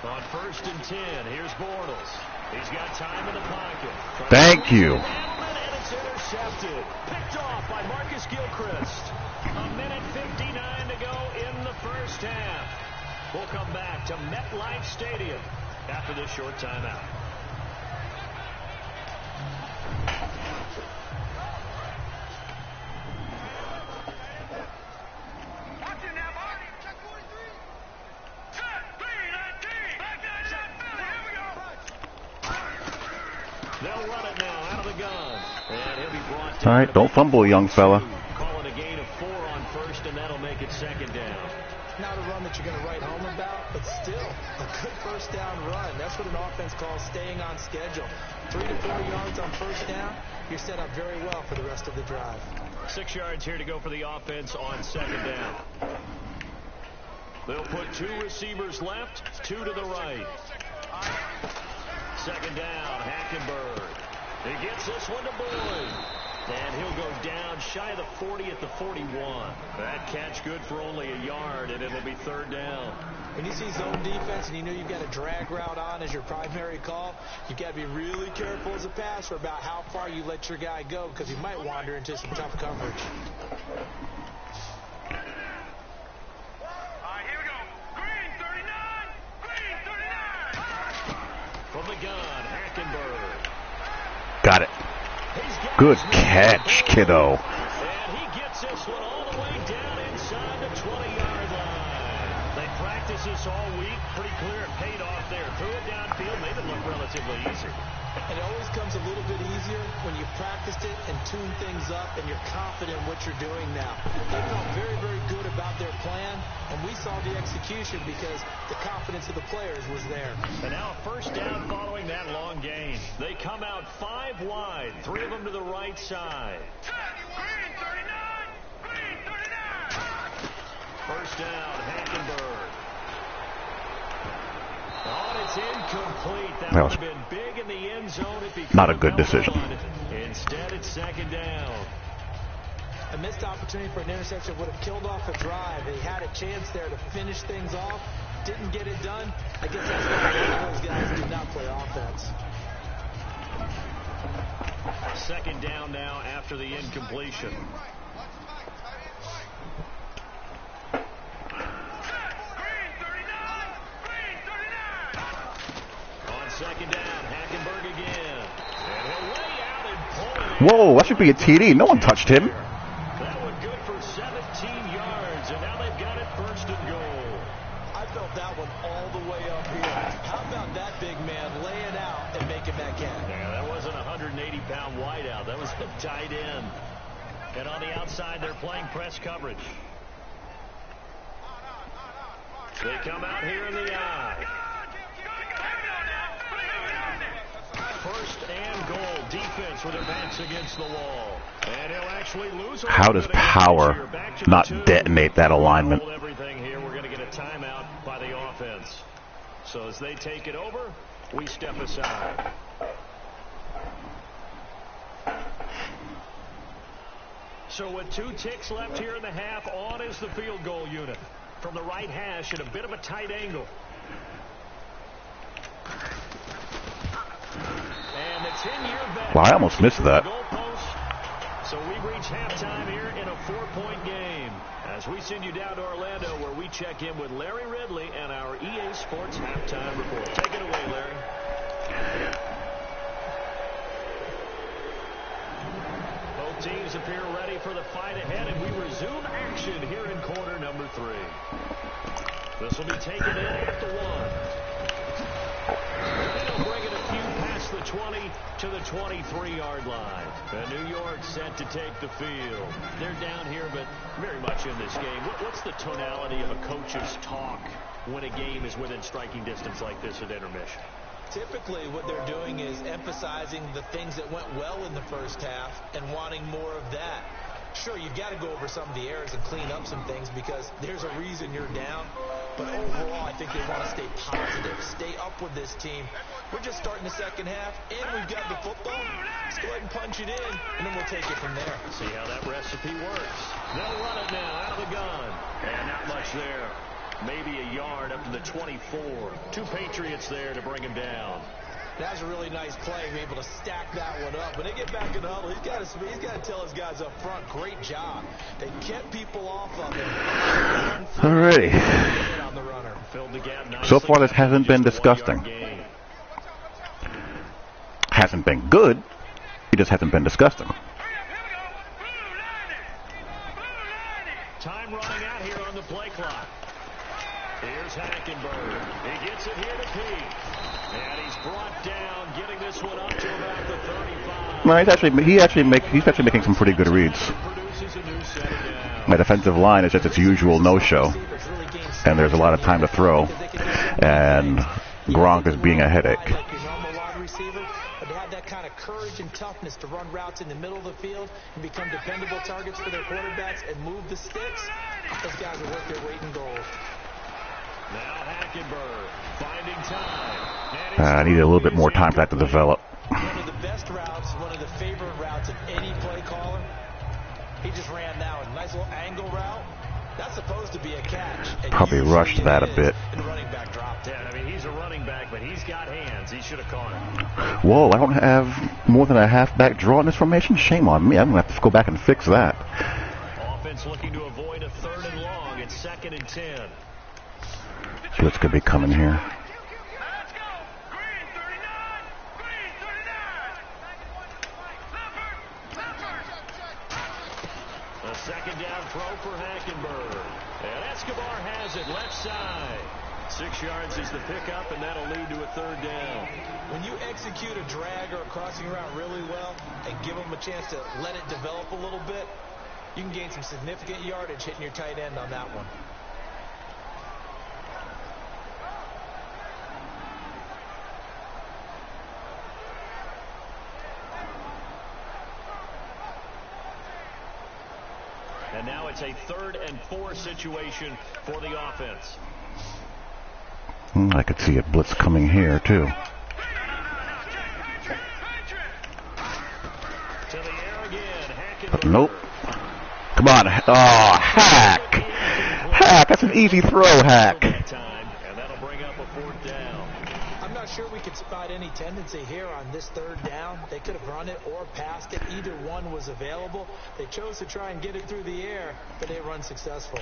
[SPEAKER 8] On 1st and 10, here's Bortles. He's got time in the pocket.
[SPEAKER 6] Thank you.
[SPEAKER 8] And it's intercepted. Picked off by Marcus Gilchrist. A minute 59 to go in the first half. We'll come back to MetLife Stadium after this short timeout. They'll run it now out of the gun. And he'll be brought down.
[SPEAKER 6] All right, don't fumble, young fella.
[SPEAKER 8] Calling a gain of 4 on 1st, and that'll make it 2nd down.
[SPEAKER 9] Not a run that you're going to write home about, but still a good 1st down run. That's what an offense calls staying on schedule. 3 to 4 yards on 1st down, you're set up very well for the rest of the drive.
[SPEAKER 8] 6 yards here to go for the offense on 2nd down. They'll put 2 receivers left, 2 to the right. 2nd down, Hackenberg. He gets this one to Boyd. And he'll go down shy of the 40 at the 41. That catch good for only a yard, and it'll be 3rd down.
[SPEAKER 9] When you see zone defense and you know you've got a drag route on as your primary call, you've got to be really careful as a passer about how far you let your guy go because he might wander into some tough coverage.
[SPEAKER 8] From the gun, Hackenberg.
[SPEAKER 6] Got it. Good catch, kiddo.
[SPEAKER 8] And he gets this one all the way down inside the 20-yard line. They practiced this all week. Pretty clear it paid off there. Threw it downfield, made it look relatively easy.
[SPEAKER 9] And it always comes a little bit easier when you practiced it and tune things up and you're confident in what you're doing now. They felt very, very good about their plan, and we saw the execution because the confidence of the players was there.
[SPEAKER 8] And now a 1st down following that long gain. They come out 5 wide, 3 of them to the right side.
[SPEAKER 10] Green 39! Green 39!
[SPEAKER 8] 1st down, Hackenberg. Oh, it's incomplete. That would have been big in the end zone if he
[SPEAKER 6] not a good decision.
[SPEAKER 8] Instead, it's 2nd down.
[SPEAKER 9] A missed opportunity for an interception would have killed off a drive. He had a chance there to finish things off. Didn't get it done. I guess that's why those guys did not play offense.
[SPEAKER 8] 2nd down now after the incompletion. On 2nd down, Hackenberg again. And he'll lay out and pull it.
[SPEAKER 6] Whoa, that should be a TD. No one touched him.
[SPEAKER 8] That one good for 17 yards, and now they've got it 1st and goal.
[SPEAKER 9] I felt that one all the way up here. How about that big man laying out and making that catch?
[SPEAKER 8] Yeah, that wasn't a 180-pound wideout. That was a tight end. And on the outside, they're playing press coverage. They come out here in the eye. 1st and goal. Defense with their backs against the wall. And he'll actually lose.
[SPEAKER 6] How does power not detonate that alignment?
[SPEAKER 8] Everything here. We're going to get a timeout by the offense. So as they take it over, we step aside. So with 2 ticks left here in the half, on is the field goal unit. From the right hash at a bit of a tight angle. And the 10-year vet.
[SPEAKER 6] Well, I almost missed that.
[SPEAKER 8] So we reach halftime here in a 4-point game. As we send you down to Orlando, where we check in with Larry Ridley and our EA Sports halftime report. Take it away, Larry. Both teams appear ready for the fight ahead, and we resume action here in quarter number 3. This will be taken in at the 1. They'll bring it a few past the the 20 to the 23-yard line. New York set to take the field. They're down here, but very much in this game. What's the tonality of a coach's talk when a game is within striking distance like this at intermission?
[SPEAKER 9] Typically, what they're doing is emphasizing the things that went well in the first half and wanting more of that. Sure, you've got to go over some of the errors and clean up some things because there's a reason you're down. But overall, I think they want to stay positive, stay up with this team. We're just starting the second half, and we've got the football. Let's go ahead and punch it in, and then we'll take it from there.
[SPEAKER 8] See how that recipe works. They'll run it now out of the gun. And not much there. Maybe a yard up to the 24. 2 Patriots there to bring him down.
[SPEAKER 9] That was a really nice play. We're able to stack that one up. When they get back in the huddle, he's got to tell his guys up front, great job. They kept people off of him.
[SPEAKER 6] Alrighty. So far, this hasn't been disgusting. Hasn't been good. It just hasn't been disgusting.
[SPEAKER 8] Time running out here on the play clock. Here's Hackenberg. He gets it here to Pete. And he's brought down, getting this one up to about the 35.
[SPEAKER 6] No, he's actually making some pretty good reads. My defensive line is just its usual no-show, and there's a lot of time to throw, and Gronk is being a headache.
[SPEAKER 9] But they have that kind of courage and toughness to run routes in the middle of the field and become dependable targets for their quarterbacks and move the sticks. Those guys are worth their weight in gold.
[SPEAKER 8] Now Hackenberg finding time.
[SPEAKER 6] I needed a little bit more time for that to develop.
[SPEAKER 9] One of the best routes, one of the favorite routes of any play caller. He just ran now a nice little angle route. That's supposed to be a catch.
[SPEAKER 6] Probably rushed that a bit.
[SPEAKER 9] And the running back dropped it.
[SPEAKER 8] Yeah, I mean, he's a running back, but he's got hands. He should have caught it.
[SPEAKER 6] Whoa, I don't have more than a halfback draw in this formation? Shame on me. I'm going to have to go back and fix that.
[SPEAKER 8] Offense looking to avoid a 3rd and long. It's 2nd and 10.
[SPEAKER 6] Blitz could be coming here.
[SPEAKER 10] Let's go. Green 39. Green 39.
[SPEAKER 8] A 2nd down throw for Hackenberg. And Escobar has it left side. 6 yards is the pickup, and that'll lead to a 3rd down.
[SPEAKER 9] When you execute a drag or a crossing route really well and give them a chance to let it develop a little bit, you can gain some significant yardage hitting your tight end on that one.
[SPEAKER 8] And now it's a 3rd and 4 situation for the offense.
[SPEAKER 6] I could see a blitz coming here, too.
[SPEAKER 8] To the air again,
[SPEAKER 6] But nope. Come on. Oh, Hack. Hack, that's an easy throw, Hack.
[SPEAKER 8] And that'll bring up a 4th down.
[SPEAKER 9] I'm not sure we could spot any tendency here on this 3rd down. They could have run it or passed it. Either one was available. They chose to try and get it through the air, but they run successful.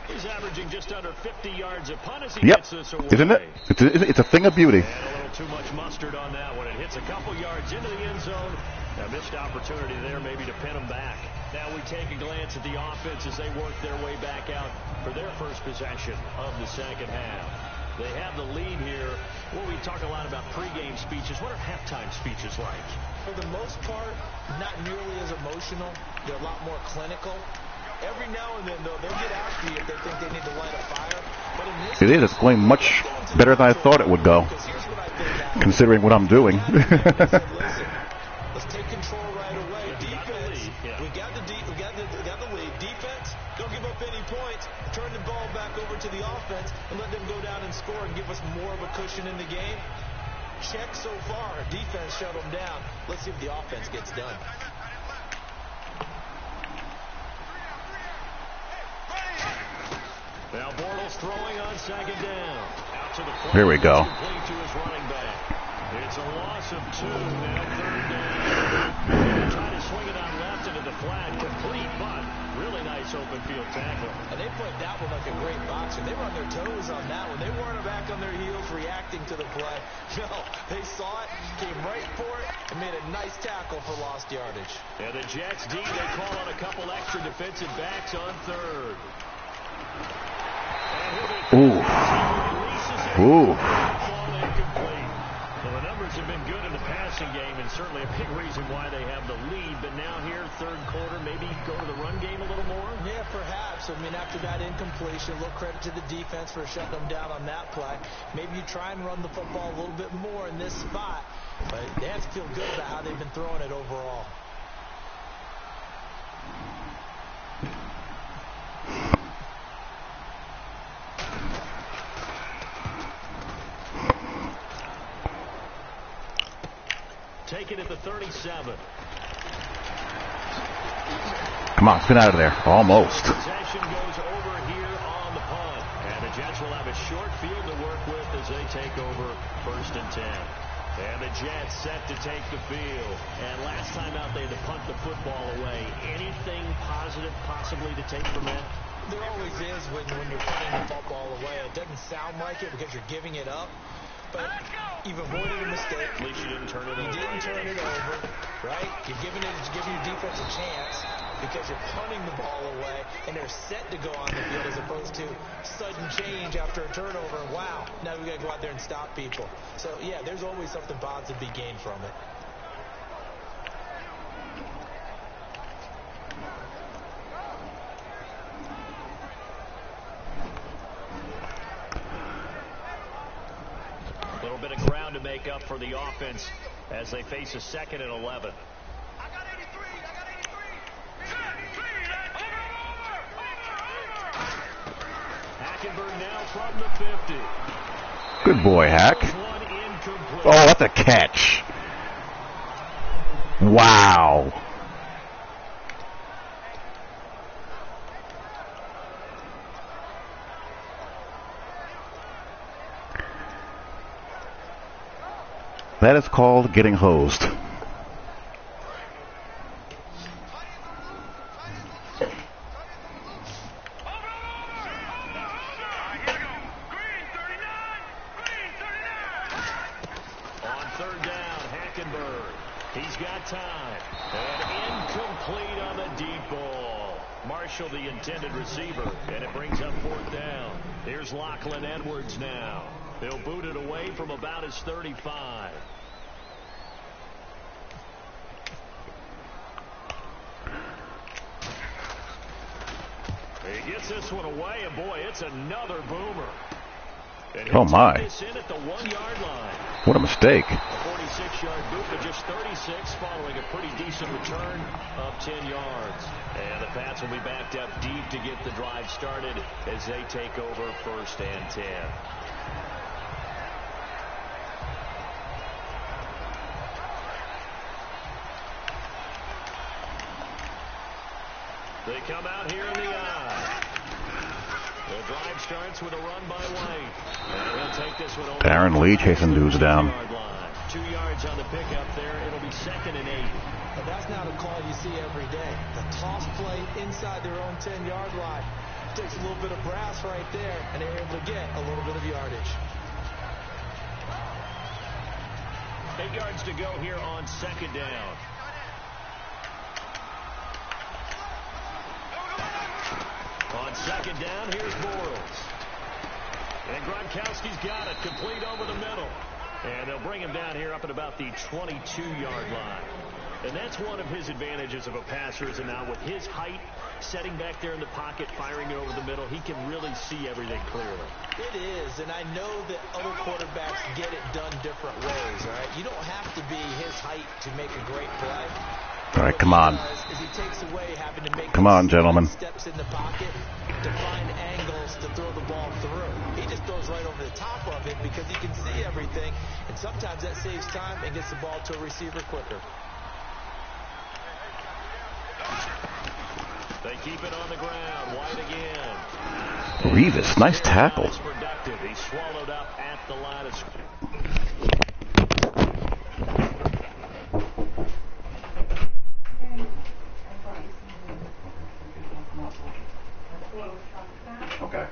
[SPEAKER 8] He's averaging just under 50 yards a punt as he gets this away.
[SPEAKER 6] Isn't it? It's a thing of beauty.
[SPEAKER 8] And a little too much mustard on that one. It hits a couple yards into the end zone. A missed opportunity there maybe to pin them back. Now we take a glance at the offense as they work their way back out for their first possession of the second half. They have the lead here. Well, we talk a lot about pregame speeches. What are halftime speeches like?
[SPEAKER 9] For the most part, not nearly as emotional. They're a lot more clinical. Every now and then, though, they'll get after you if they think they need to light a fire. But in this
[SPEAKER 6] It is. It's going much better than I thought it would go, considering what I'm doing.
[SPEAKER 9] Let's take control right away. Defense, we got the lead. Defense, don't give up any points. Turn the ball back over to the offense and let them go down and score and give us more of a cushion in the game. Check so far. Defense shut them down. Let's see if the offense gets done.
[SPEAKER 8] Now Bortles throwing on 2nd down. Out to the flat.
[SPEAKER 6] Here we go.
[SPEAKER 8] Complete to his running back. It's a loss of 2. Now 3rd down. Trying to swing it out left into the flat. Complete, but really nice open field tackle.
[SPEAKER 9] And they played that one like a great boxer. They were on their toes on that one. They weren't back on their heels reacting to the play. No, they saw it, came right for it, and made a nice tackle for lost yardage.
[SPEAKER 8] And the Jets D, they call on a couple extra defensive backs on 3rd.
[SPEAKER 6] Ooh. Ooh.
[SPEAKER 8] incomplete. Well, the numbers have been good in the passing game, and certainly a big reason why they have the lead. But now here, third quarter, maybe go to the run game a little more?
[SPEAKER 9] Yeah, perhaps. I mean, after that incompletion, a little credit to the defense for shutting them down on that play. Maybe you try and run the football a little bit more in this spot. But they have to feel good about how they've been throwing it overall.
[SPEAKER 8] Take it at the 37.
[SPEAKER 6] Come on, get out of there. Almost.
[SPEAKER 8] Possession goes over here on the punt. And the Jets will have a short field to work with as they take over 1st and 10. And the Jets set to take the field. And last time out, they had to punt the football away. Anything positive possibly to take from that?
[SPEAKER 9] There always is when you're punting the football away. It doesn't sound like it because you're giving it up. But you've avoided a mistake.
[SPEAKER 8] At least you didn't turn it over.
[SPEAKER 9] You didn't turn it over, right? You're giving your defense a chance because you're punting the ball away, and they're set to go on the field as opposed to sudden change after a turnover. And wow, now we got to go out there and stop people. So, yeah, there's always something positive to be gained from it.
[SPEAKER 8] A little bit of ground to make up for the offense as they face a 2nd and 11. Hackenberg now from the 50.
[SPEAKER 6] Good boy, Hack. Oh, that's a catch. Wow. That is called getting hosed.
[SPEAKER 8] The intended receiver, and it brings up 4th down. Here's Lachlan Edwards now. They'll boot it away from about his 35. He gets this one away, and boy, it's another boomer. And
[SPEAKER 6] oh my.
[SPEAKER 8] This in at the 1-yard line.
[SPEAKER 6] What a mistake.
[SPEAKER 8] A 46-yard boot, but just 36 following a pretty decent return of 10 yards. And the Pats will be backed up deep to get the drive started as they take over 1st and 10. They come out here in the eye. The drive starts with a run by White. And he'll take this one over.
[SPEAKER 6] Darren Lee chasing dudes down.
[SPEAKER 8] 2 yards on the pickup there. It'll be 2nd and 8.
[SPEAKER 9] But that's not a call you see every day. The toss play inside their own 10-yard line. Takes a little bit of brass right there, and they're able to get a little bit of yardage.
[SPEAKER 8] 8 yards to go here on 2nd down. On 2nd down, here's Bortles. And Gronkowski's got it, complete over the middle. And they'll bring him down here up at about the 22-yard line. And that's one of his advantages of a passer, is now with his height, setting back there in the pocket, firing it over the middle, he can really see everything clearly.
[SPEAKER 9] It is, and I know that other quarterbacks get it done different ways, all right? You don't have to be his height to make a great play.
[SPEAKER 6] All right, come on. Come on, gentlemen.
[SPEAKER 9] Steps in the pocket to find angles to throw the ball through. He just throws right over the top of it because he can see everything, and sometimes that saves time and gets the ball to a receiver quicker.
[SPEAKER 8] They keep it on the ground. White again.
[SPEAKER 6] Revis, nice tackle.
[SPEAKER 8] He swallowed up at the line of scrimmage.
[SPEAKER 6] Okay.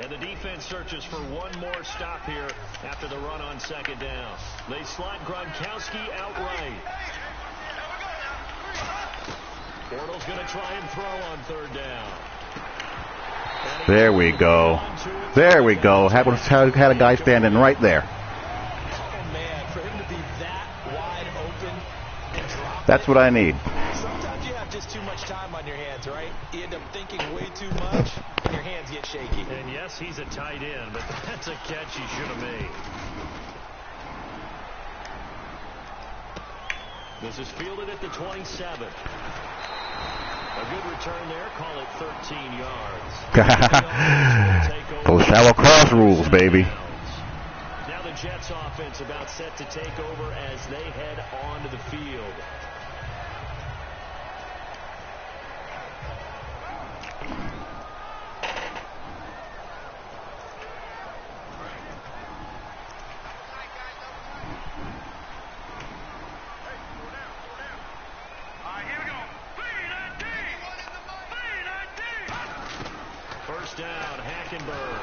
[SPEAKER 8] And the defense searches for one more stop here after the run on second down. They slot Gronkowski out right. Bortles going to try and throw on third down.
[SPEAKER 6] There we go. There we go. Had a guy standing right there.
[SPEAKER 9] Oh, man, for him to be that wide open and drop
[SPEAKER 6] That's what I need.
[SPEAKER 9] Sometimes you have just too much time on your hands, right? You end up thinking way too much, and your hands get shaky.
[SPEAKER 8] And yes, he's a tight end, but that's a catch he should have made. This is fielded at the 27. A good return there. Call it 13 yards.
[SPEAKER 6] Those shallow cross rules, baby.
[SPEAKER 8] Now the Jets offense about set to take over as they head onto the field. First down, Hackenberg.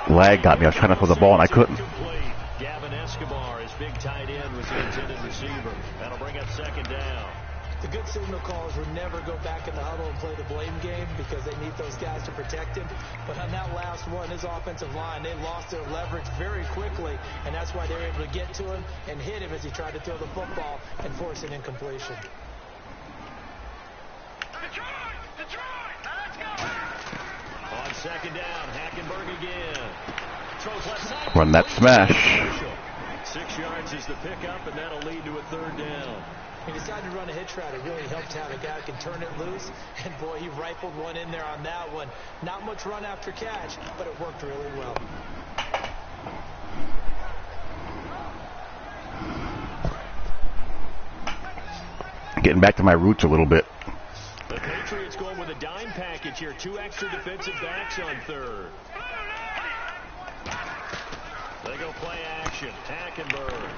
[SPEAKER 6] Lag got me. I was trying to throw the ball and I couldn't.
[SPEAKER 8] Gavin Escobar, his big tight end, was the intended receiver. That'll bring up second down.
[SPEAKER 9] The good signal callers would never go back in the huddle and play the blame game because they need those guys to protect him. But on that last one, his offensive line, they lost their leverage very quickly, and that's why they were able to get to him and hit him as he tried to throw the football and force an incompletion.
[SPEAKER 8] On second down, Hackenberg again. Throws left side.
[SPEAKER 6] Run that smash.
[SPEAKER 8] 6 yards is the pickup, and that'll lead to a third down.
[SPEAKER 9] He decided to run a hitch route. It really helped to have a guy who can turn it loose. And, boy, he rifled one in there on that one. Not much run after catch, but it worked really well.
[SPEAKER 6] Getting back to my roots a little bit.
[SPEAKER 8] The Patriots going with a dime package here. 2 extra defensive backs on third. They go play action. Hackenberg.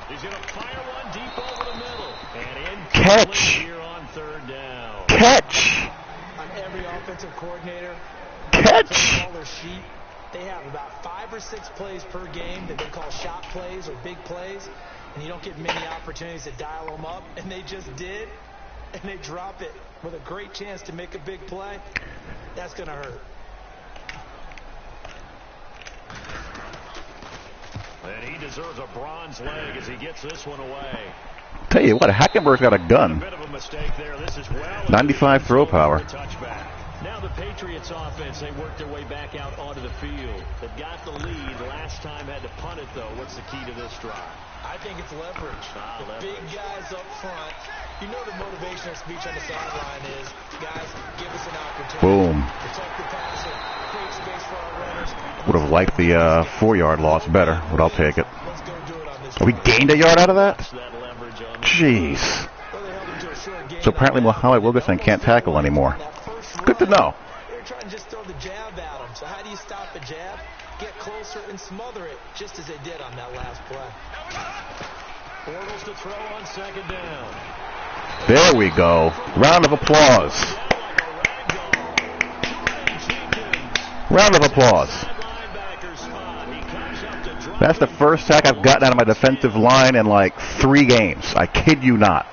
[SPEAKER 8] He's going to fire one deep over the middle. And in
[SPEAKER 6] Catch.
[SPEAKER 8] Here on third down.
[SPEAKER 6] Catch.
[SPEAKER 9] On every offensive coordinator,
[SPEAKER 6] Catch.
[SPEAKER 9] call their sheet, they have about 5 or 6 plays per game that they call shot plays or big plays. And you don't get many opportunities to dial them up. And they just did. And they drop it with a great chance to make a big play. That's going to hurt.
[SPEAKER 8] And he deserves a bronze leg as he gets this one away.
[SPEAKER 6] Tell you what, Hackenberg's got a
[SPEAKER 8] A
[SPEAKER 6] gun.
[SPEAKER 8] bit of a mistake there. This is well
[SPEAKER 6] 95 throw power.
[SPEAKER 8] Touchback. Now the Patriots offense, they worked their way back out onto the field. They've got the lead. Last time had to punt it, though. What's the key to this drive?
[SPEAKER 9] I think it's leverage. The
[SPEAKER 8] leverage.
[SPEAKER 9] big guys up front. You know the motivational speech on the sideline is, guys, give us an opportunity.
[SPEAKER 6] Boom.
[SPEAKER 9] Protect the passer. Create space for our runners.
[SPEAKER 6] Would have liked the 4-yard loss better, but I'll take it.
[SPEAKER 9] Let's go do it on this
[SPEAKER 6] We
[SPEAKER 9] drive.
[SPEAKER 6] gained a yard out of that?
[SPEAKER 8] That leverage on
[SPEAKER 6] Jeez.
[SPEAKER 9] Well, they held him to a short gain
[SPEAKER 6] So apparently
[SPEAKER 9] on that.
[SPEAKER 6] Muhammad Wilkerson can't tackle anymore.
[SPEAKER 9] That first
[SPEAKER 6] Good to
[SPEAKER 9] run,
[SPEAKER 6] know.
[SPEAKER 9] They were trying to just throw the jab at him. So how do you stop a jab? Get closer and smother it, just as they did on that last play.
[SPEAKER 8] Bortles to throw on second down.
[SPEAKER 6] There we go. Round of applause. Round of applause. That's the first sack I've gotten out of my defensive line in like 3 games. I kid you not.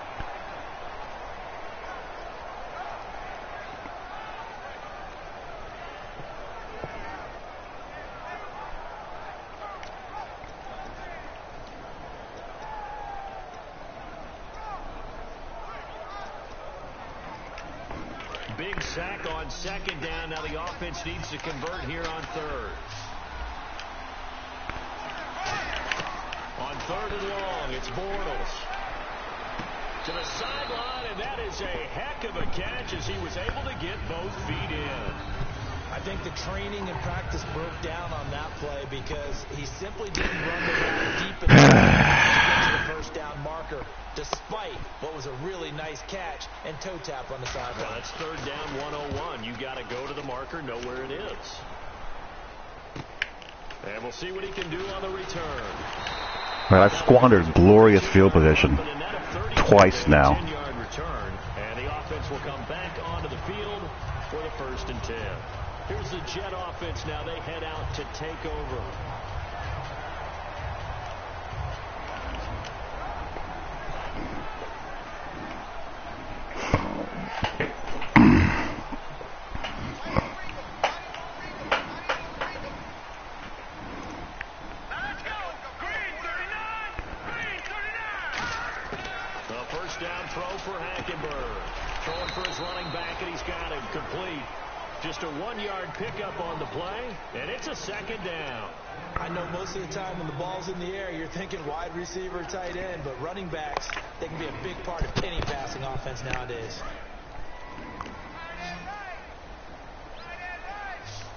[SPEAKER 8] Big sack on second down. Now the offense needs to convert here on third. On third and long, it's Bortles. To the sideline, and that is a heck of a catch as he was able to get both feet in.
[SPEAKER 9] I think the training and practice broke down on that play because he simply didn't run the ball deep enough to get to the first down marker, despite what was a really nice catch and toe tap on the sideline.
[SPEAKER 8] Well, that's third down 101. You got to go to the marker, know where it is. And we'll see what he can do on the return.
[SPEAKER 6] Man, I've squandered glorious field position twice now.
[SPEAKER 8] 10-yard return, and the offense will come back onto the field for the 1st and 10. Here's the Jet offense now. They head out to take over. Down throw for Hackenberg. Throwing for his running back, and he's got him complete. Just a 1-yard pickup on the play, and it's a second down.
[SPEAKER 9] I know most of the time when the ball's in the air, you're thinking wide receiver, tight end, but running backs, they can be a big part of any passing offense nowadays.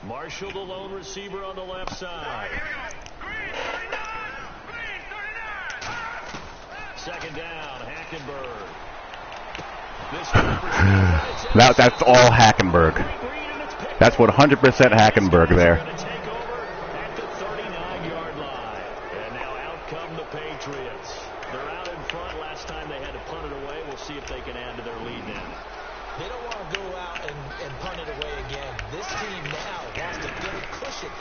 [SPEAKER 8] Marshall, the lone receiver on the left side. Second down, Hackenberg.
[SPEAKER 6] That's all Hackenberg. That's 100% Hackenberg there.
[SPEAKER 8] Take over at the 39-yard line. And now out come the Patriots. They're out in front. Last time they had to punt it away. We'll see if they can add to their lead now.
[SPEAKER 9] They don't want to go out and punt it away again. This team now wants to get a cushion.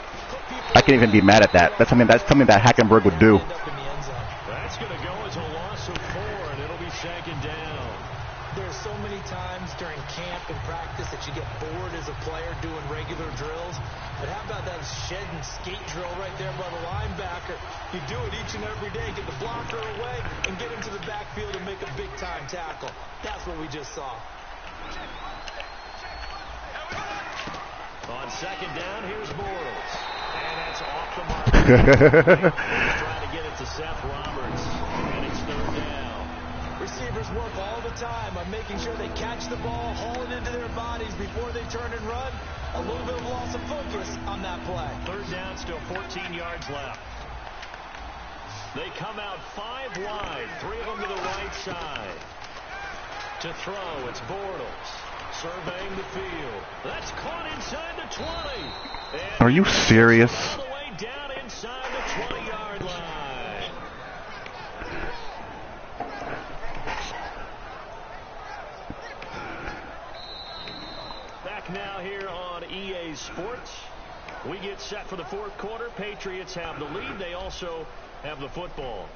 [SPEAKER 6] I can't even be mad at that. That's something that Hackenberg would do.
[SPEAKER 8] That's going to go as a loss of 4, and it'll be second down.
[SPEAKER 9] There's so many times during camp and practice that you get bored as a player doing regular drills. But how about that shed and skate drill right there by the linebacker? You do it each and every day. Get the blocker away and get into the backfield and make a big-time tackle. That's what we just saw.
[SPEAKER 8] On second down, here's Bortles. And that's off the mark. He's trying to get it to Seth Roberts. And it's third down.
[SPEAKER 9] Receivers work all the time on making sure they catch the ball, haul it into their bodies before they turn and run. A little bit of loss of focus on that play.
[SPEAKER 8] Third down, still 14 yards left. They come out 5 wide, 3 of them to the right side. To throw, it's Bortles. Surveying the field. That's caught inside the 20. And
[SPEAKER 6] are you serious?
[SPEAKER 8] All the way down inside the 20-yard line. Back now here on EA Sports. We get set for the fourth quarter. Patriots have the lead. They also have the football.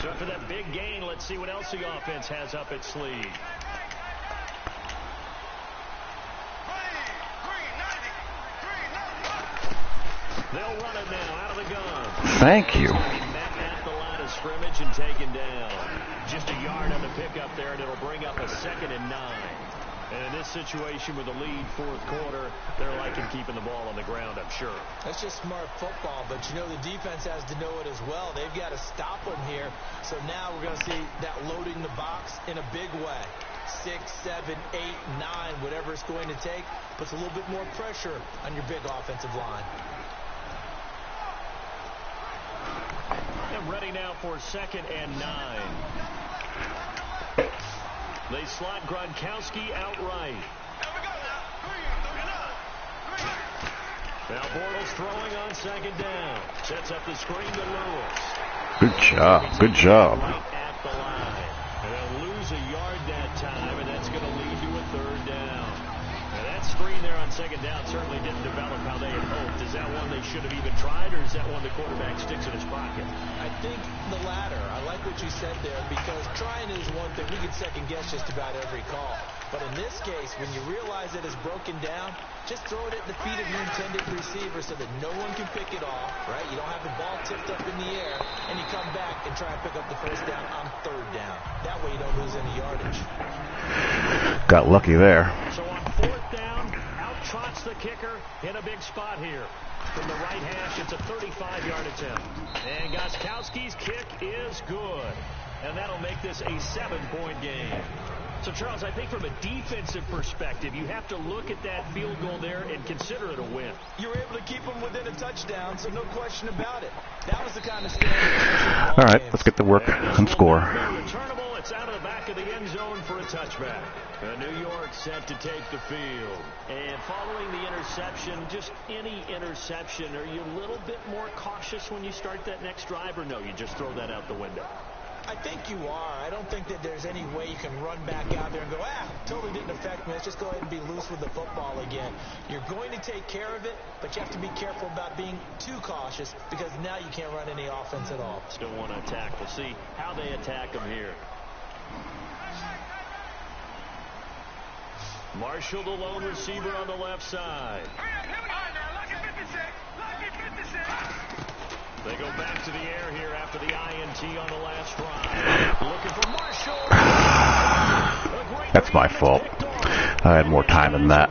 [SPEAKER 8] So after that big gain, let's see what else the offense has up its sleeve. They'll run it now out of the gun.
[SPEAKER 6] Thank you.
[SPEAKER 8] Met at the line of scrimmage and taken down. Just a yard on the pickup there, and it'll bring up a 2nd and 9. And in this situation with the lead fourth quarter, they're liking keeping the ball on the ground, I'm sure.
[SPEAKER 9] That's just smart football, but you know the defense has to know it as well. They've got to stop them here. So now we're going to see that loading the box in a big way. 6, 7, 8, 9, whatever it's going to take, puts a little bit more pressure on your big offensive line.
[SPEAKER 8] And ready now for 2nd and 9. They slot Gronkowski outright. Now Bortles throwing on 2nd down. Sets up the screen to Lewis.
[SPEAKER 6] Good job. Good job.
[SPEAKER 8] Right at the line. And they'll lose a yard that time, and that's going to lead to a 3rd down. And that screen there on 2nd down certainly didn't develop how they had hoped. Is that one they should have even tried, or is that one the quarterback sticks in his pocket?
[SPEAKER 9] I think the latter. I like what you said there, because trying is one thing. We can second guess just about every call. But in this case, when you realize it is broken down, just throw it at the feet of your intended receiver so that no one can pick it off, right? You don't have the ball tipped up in the air, and you come back and try and pick up the 1st down on 3rd down. That way you don't lose any yardage.
[SPEAKER 6] Got lucky there.
[SPEAKER 8] So on 4th down, out trots the kicker in a big spot here. From the right hash, it's a 35-yard attempt. And Gostkowski's kick is good. And that'll make this a 7-point game. So, Charles, I think from a defensive perspective, you have to look at that field goal there and consider it a win.
[SPEAKER 9] You were able to keep them within a touchdown, so no question about it. That was the kind of standard.
[SPEAKER 6] All right, let's get to work and score.
[SPEAKER 8] Returnable, it's out of the back of the end zone for a touchback. New York set to take the field. And following the interception, just any interception, are you a little bit more cautious when you start that next drive, or no, you just throw that out the window?
[SPEAKER 9] I think you are. I don't think that there's any way you can run back out there and go, totally didn't affect me. Let's just go ahead and be loose with the football again. You're going to take care of it, but you have to be careful about being too cautious because now you can't run any offense at all.
[SPEAKER 8] Still want to attack. We'll see how they attack him here. Marshall, the lone receiver on the left side. They go back to the air here after the INT on the last drive. Looking for Marshall.
[SPEAKER 6] That's my fault. I had more time than that.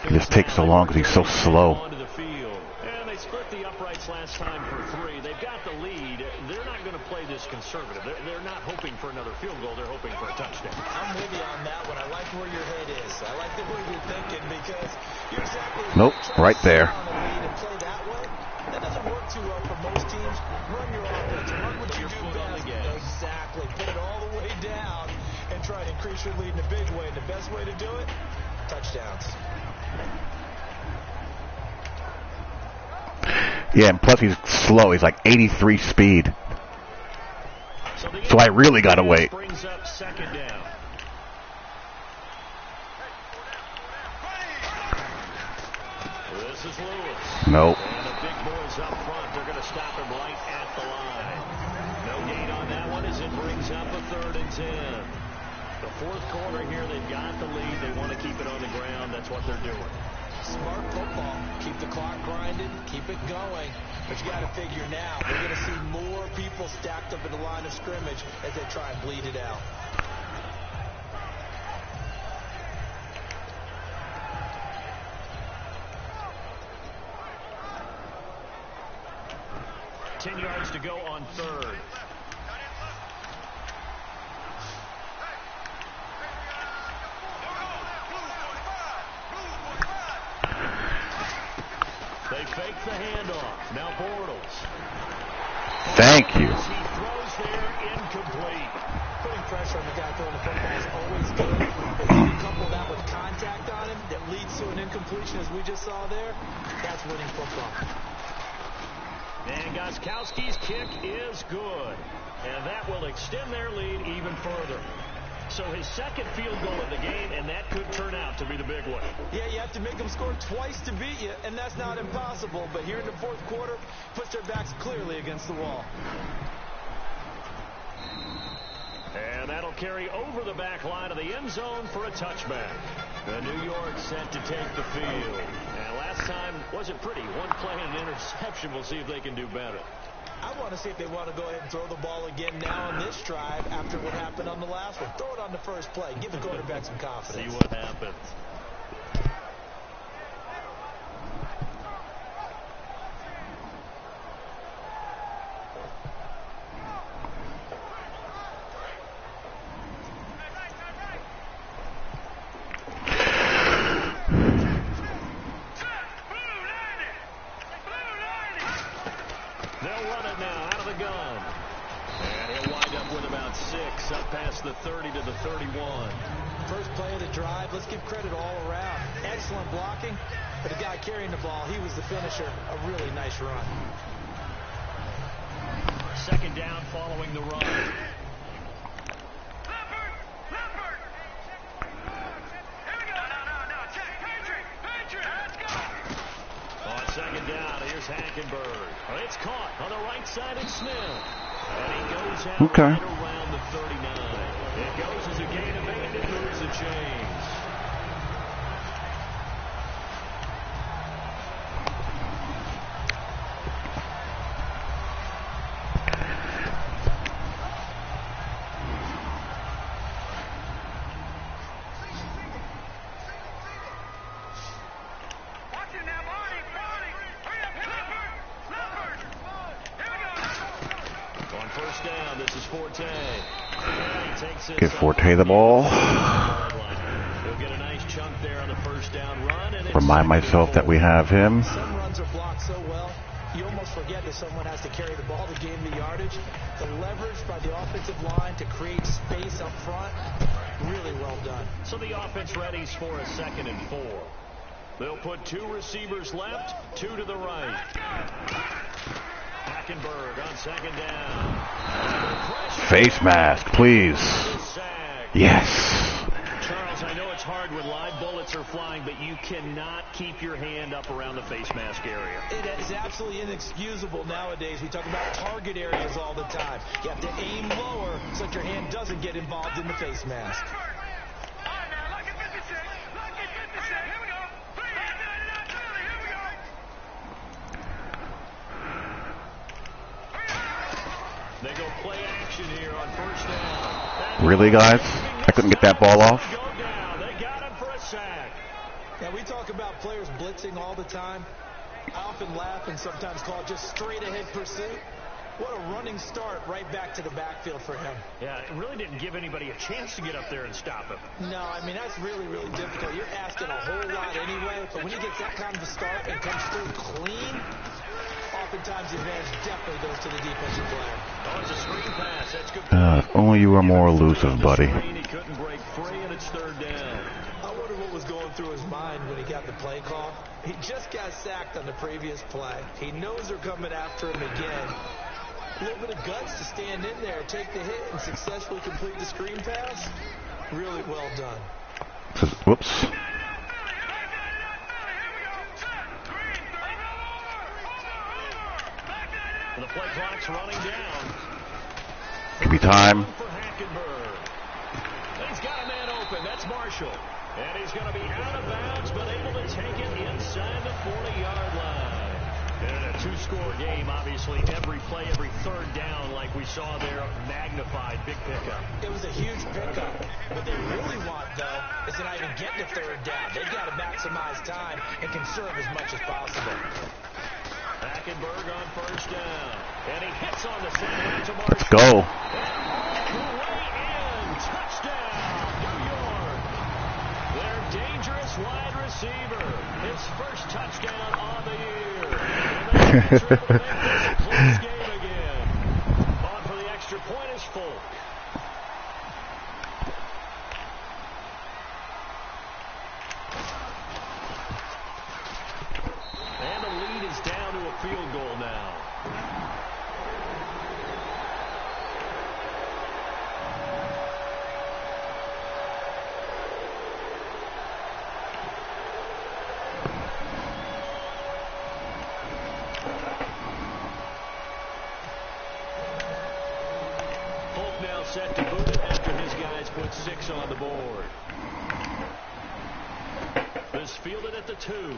[SPEAKER 6] He just takes so long because he's so slow.
[SPEAKER 8] And they split the uprights last time for 3. They've got the lead. They're not going to play this conservative. They're not hoping for another field goal. They're hoping for a touchdown.
[SPEAKER 9] I'm with you on that one. I like where your head is. I like the way you're thinking because you're exactly
[SPEAKER 6] nope, right there.
[SPEAKER 9] Play that way. That doesn't work too well for most teams. Run your offense. Run what you do best. Exactly. Put it all the way down and try to increase your lead in a big way. And the best way to do it, touchdowns.
[SPEAKER 6] Yeah, and plus he's slow. He's like 83 speed. So I really got to wait.
[SPEAKER 8] Brings up second down. This is Lewis.
[SPEAKER 6] Nope.
[SPEAKER 8] And the big boys up front. They're going to stop him right at the line. No gain on that one as it brings up a 3rd and 10. The fourth quarter here, they've got the lead. They want to keep it on the ground. That's what they're doing.
[SPEAKER 9] Smart football. Keep the clock grinding. Keep it going. But you got to figure now, we're going to see more people stacked up in the line of scrimmage as they try and bleed it out.
[SPEAKER 8] Ten yards to go on 3rd. They fake the handoff. Now Bortles.
[SPEAKER 6] Thank you.
[SPEAKER 8] He throws there, incomplete.
[SPEAKER 9] Putting pressure on the guy throwing the football is always good. But when you couple that with contact on him that leads to an incompletion, as we just saw there, that's winning football.
[SPEAKER 8] And Gostkowski's kick is good. And that will extend their lead even further. So his second field goal of the game, and that could turn out to be the big one.
[SPEAKER 9] Yeah, you have to make them score twice to beat you, and that's not impossible. But here in the fourth quarter, puts their backs clearly against the wall.
[SPEAKER 8] And that'll carry over the back line of the end zone for a touchback. The New York set to take the field. And last time wasn't pretty. One play and an interception. We'll see if they can do better.
[SPEAKER 9] I want to see if they want to go ahead and throw the ball again now on this drive after what happened on the last one. Throw it on the first play. Give the quarterback some confidence.
[SPEAKER 8] See what happens. Up past the 30 to the 31.
[SPEAKER 9] First play of the drive. Let's give credit all around. Excellent blocking. But the guy carrying the ball, he was the finisher. A really nice run.
[SPEAKER 8] Second down following the run. On second down, here's Hackenberg. It's caught on the right side of Smith. And he goes out right around the 39. It goes as a gain of 8 and it moves the chains.
[SPEAKER 6] Give Forte the ball. Remind myself that we have him.
[SPEAKER 9] Some runs are blocked so well, you almost forget that someone has to carry the ball to gain the yardage. The leverage by the offensive line to create space up front, really well done.
[SPEAKER 8] So the offense readies for a 2nd and 4. They'll put 2 receivers left, 2 to the right. Hackenberg on second down.
[SPEAKER 6] Face mask, please. Yes.
[SPEAKER 8] Charles, I know it's hard when live bullets are flying, but you cannot keep your hand up around the face mask area.
[SPEAKER 9] It is absolutely inexcusable nowadays. We talk about target areas all the time. You have to aim lower so that your hand doesn't get involved in the face mask.
[SPEAKER 8] They go play action here on first down.
[SPEAKER 6] Really, guys? I couldn't get that ball off.
[SPEAKER 8] They got him for a sack.
[SPEAKER 9] Now, we talk about players blitzing all the time. I often laugh and sometimes call it just straight ahead pursuit. What a running start right back to the backfield for him.
[SPEAKER 8] Yeah, it really didn't give anybody a chance to get up there and stop him.
[SPEAKER 9] No, I mean, that's really, really difficult. You're asking a whole lot anyway, but when he gets that kind of a start and comes through clean, oftentimes the advantage definitely goes to the defensive player.
[SPEAKER 8] Oh, it's a screen pass. That's good.
[SPEAKER 6] If only you were more elusive, buddy.
[SPEAKER 8] He couldn't break free, and it's third down.
[SPEAKER 9] I wonder what was going through his mind when he got the play call. He just got sacked on the previous play. He knows they're coming after him again. A little bit of guts to stand in there, take the hit, and successfully complete the screen pass. Really well done.
[SPEAKER 6] Whoops.
[SPEAKER 8] The play clock's running down.
[SPEAKER 6] Give me time.
[SPEAKER 8] For Hackenberg. He's got a man open. That's Marshall. And he's going to be out of bounds, but able to take it inside the 40-yard line. And a two-score game, obviously, every play, every third down, like we saw there, magnified, big pickup.
[SPEAKER 9] It was a huge pickup. What they really want, though, is to not even get to third down. They've got to maximize time and conserve as much as possible.
[SPEAKER 8] Hackenberg on first down. And he hits on the center to Marshall.
[SPEAKER 6] Let's go.
[SPEAKER 8] Way in. Touchdown, New York. Their dangerous wide receiver. His first touchdown on the year. And they're trying to make this a close game again. On for the extra point is Folk. And the lead is down to a field goal now. Folk now set to boot it after his guys put 6 on the board. This fielded at the 2.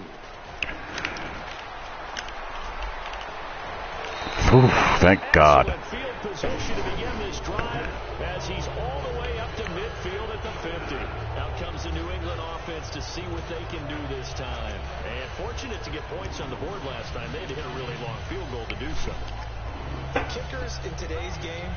[SPEAKER 6] Oof, thank God.
[SPEAKER 8] Field position to begin this drive as he's all the way up to midfield at the 50. Out comes the New England offense to see what they can do this time. And fortunate to get points on the board last time. They had to hit a really long field goal to do so.
[SPEAKER 9] The kickers in today's game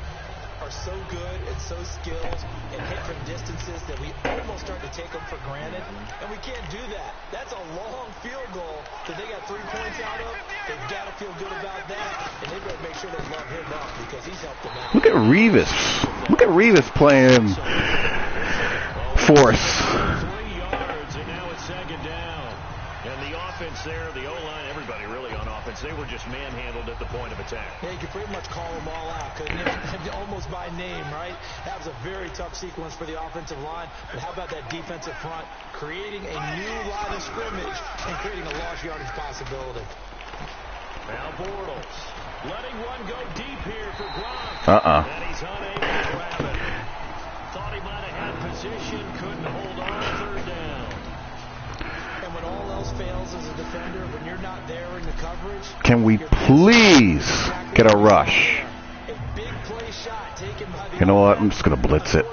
[SPEAKER 9] are so good and so skilled and hit from distances that we almost start to take them for granted, and we can't do that. That's a long field goal that they got 3 points out of. They've got to feel good about that, and they better make sure they love him up because he's helped them out.
[SPEAKER 6] Look at Revis. Look at Revis playing force.
[SPEAKER 8] 3 yards, and now it's second down. And the offense there, the O-line, everybody really on offense, they were just manhandled at the point of attack.
[SPEAKER 9] Yeah, you could pretty much call them all out, couldn't you? Almost by name, right? That was a very tough sequence for the offensive line. But how about that defensive front creating a new line of scrimmage and creating a lost yardage possibility?
[SPEAKER 8] Now Bortles letting one go deep here for Gronk. And he's unable to grab it. Thought he might have had position, couldn't hold on, third down.
[SPEAKER 9] And when all else fails as a defender, when you're not there in the coverage,
[SPEAKER 6] can we please get a rush?
[SPEAKER 9] A big play shot taken by the
[SPEAKER 6] You know what? I'm just going to blitz it.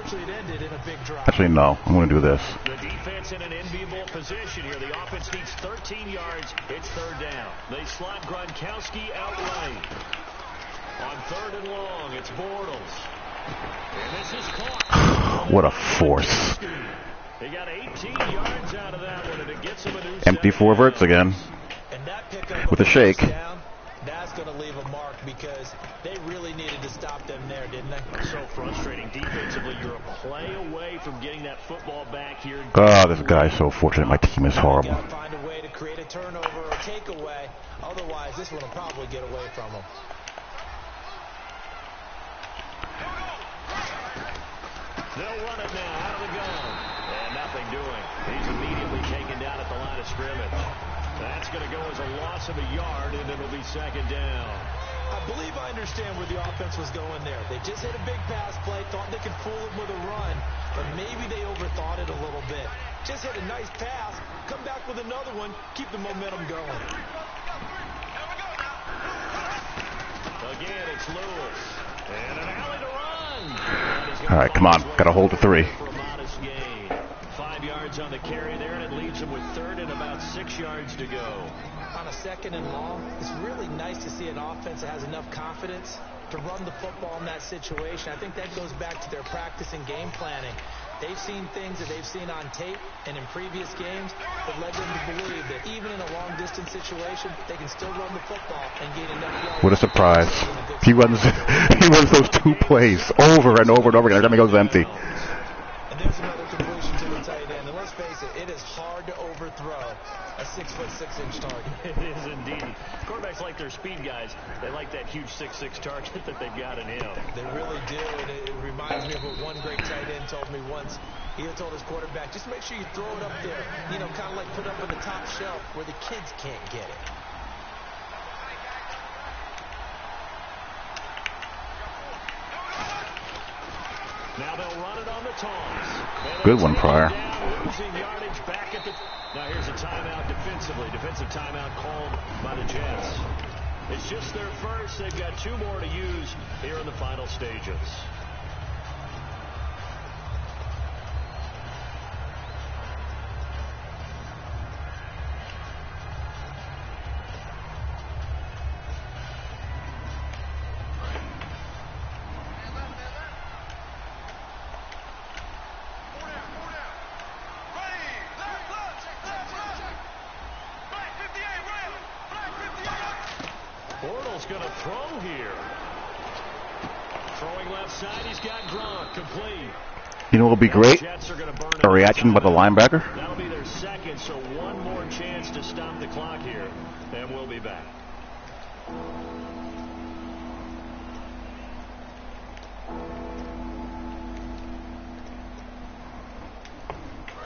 [SPEAKER 6] Actually, no. I'm going to do this.
[SPEAKER 8] The defense in an enviable position here. The offense needs 13 yards. It's third down. They slot Gronkowski out right. On third and long, it's Bortles. And this is caught.
[SPEAKER 6] What a force.
[SPEAKER 8] They got 18 yards out of that one, and it gets him a new
[SPEAKER 6] Empty 4 verts again.
[SPEAKER 9] And that pickup
[SPEAKER 6] with a shake.
[SPEAKER 9] Down, that's going to leave a mark because they really needed to stop them there, didn't they?
[SPEAKER 8] So frustrating defensively. You're a play away from getting that football back here.
[SPEAKER 6] Oh, this guy's so fortunate. My team is horrible.
[SPEAKER 9] You got to find a way to create a turnover or takeaway. Otherwise, this one will probably get away from them.
[SPEAKER 8] They'll run it now out of the gun. And nothing doing. He's immediately taken down at the line of scrimmage. That's going to go as a loss of a yard, and it'll be second down.
[SPEAKER 9] I believe I understand where the offense was going there. They just hit a big pass play, thought they could fool him with a run, but maybe they overthought it a little bit. Just hit a nice pass, come back with another one, keep the momentum going.
[SPEAKER 8] Again, it's Lewis. And an alley to run.
[SPEAKER 6] All right, come on. Got to hold the 3.
[SPEAKER 8] For a modest gain. 5 yards on the carry there, and it leaves him with third and about 6 yards to go.
[SPEAKER 9] On a second and long, it's really nice to see an offense that has enough confidence to run the football in that situation. I think that goes back to their practice and game planning. They've seen things that they've seen on tape and in previous games that led them to believe that even in a long-distance situation, they can still run the football and gain enough yards.
[SPEAKER 6] What a surprise. He runs those 2 plays over and over and over again. Every time he goes empty.
[SPEAKER 9] And there's another completion to the tight end. And let's face it, it is hard to overthrow a 6'6" target.
[SPEAKER 8] It is indeed. Quarterbacks like their speed guys. They like that huge 6'6" target that they've got in him.
[SPEAKER 9] They really do, and it reminds me of what one great tight end told me once. He had told his quarterback, just make sure you throw it up there, you know, kind of like put it up on the top shelf where the kids can't get it.
[SPEAKER 8] Now they'll run it on the toss.
[SPEAKER 6] Good one, Pryor.
[SPEAKER 8] Losing yardage back at the... Now here's a timeout defensively. Defensive timeout called by the Jets. It's just their first. They've got 2 more to use here in the final stages. Going to throw here. Throwing left side, he's got Gronk complete.
[SPEAKER 6] You know what will be great? A reaction by the linebacker.
[SPEAKER 8] That'll be their second, so one more chance to stop the clock here, and we'll be back.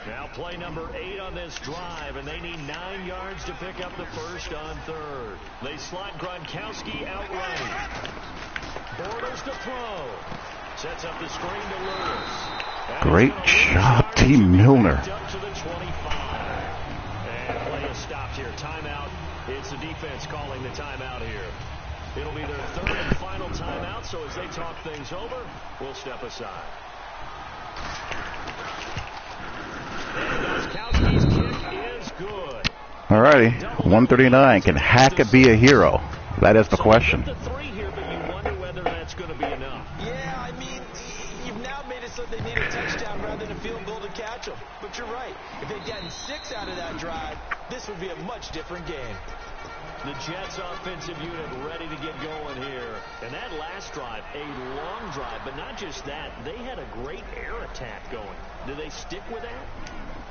[SPEAKER 8] Now play number 8 on this drive, and they need 9 yards to pick up the first on third. They slot Gronkowski out right. Bortles to throw. Sets up the screen to Lewis.
[SPEAKER 6] Great job, T. Milner.
[SPEAKER 8] Up to the 25. And play is stopped here. Timeout. It's the defense calling the timeout here. It'll be their third and final timeout, so as they talk things over, we'll step aside. Gronkowski's kick is good.
[SPEAKER 6] Alrighty, 139. Can Hackett be a hero? That is the question.
[SPEAKER 8] The 3 here, but you wonder whether that's going to be enough.
[SPEAKER 9] Yeah, I mean, you've now made it so they need a touchdown rather than a field goal to catch them. But you're right. If they'd gotten 6 out of that drive, this would be a much different game.
[SPEAKER 8] The Jets offensive unit ready to get going here. And that last drive, a long drive, but not just that. They had a great air attack going. Do they stick with that?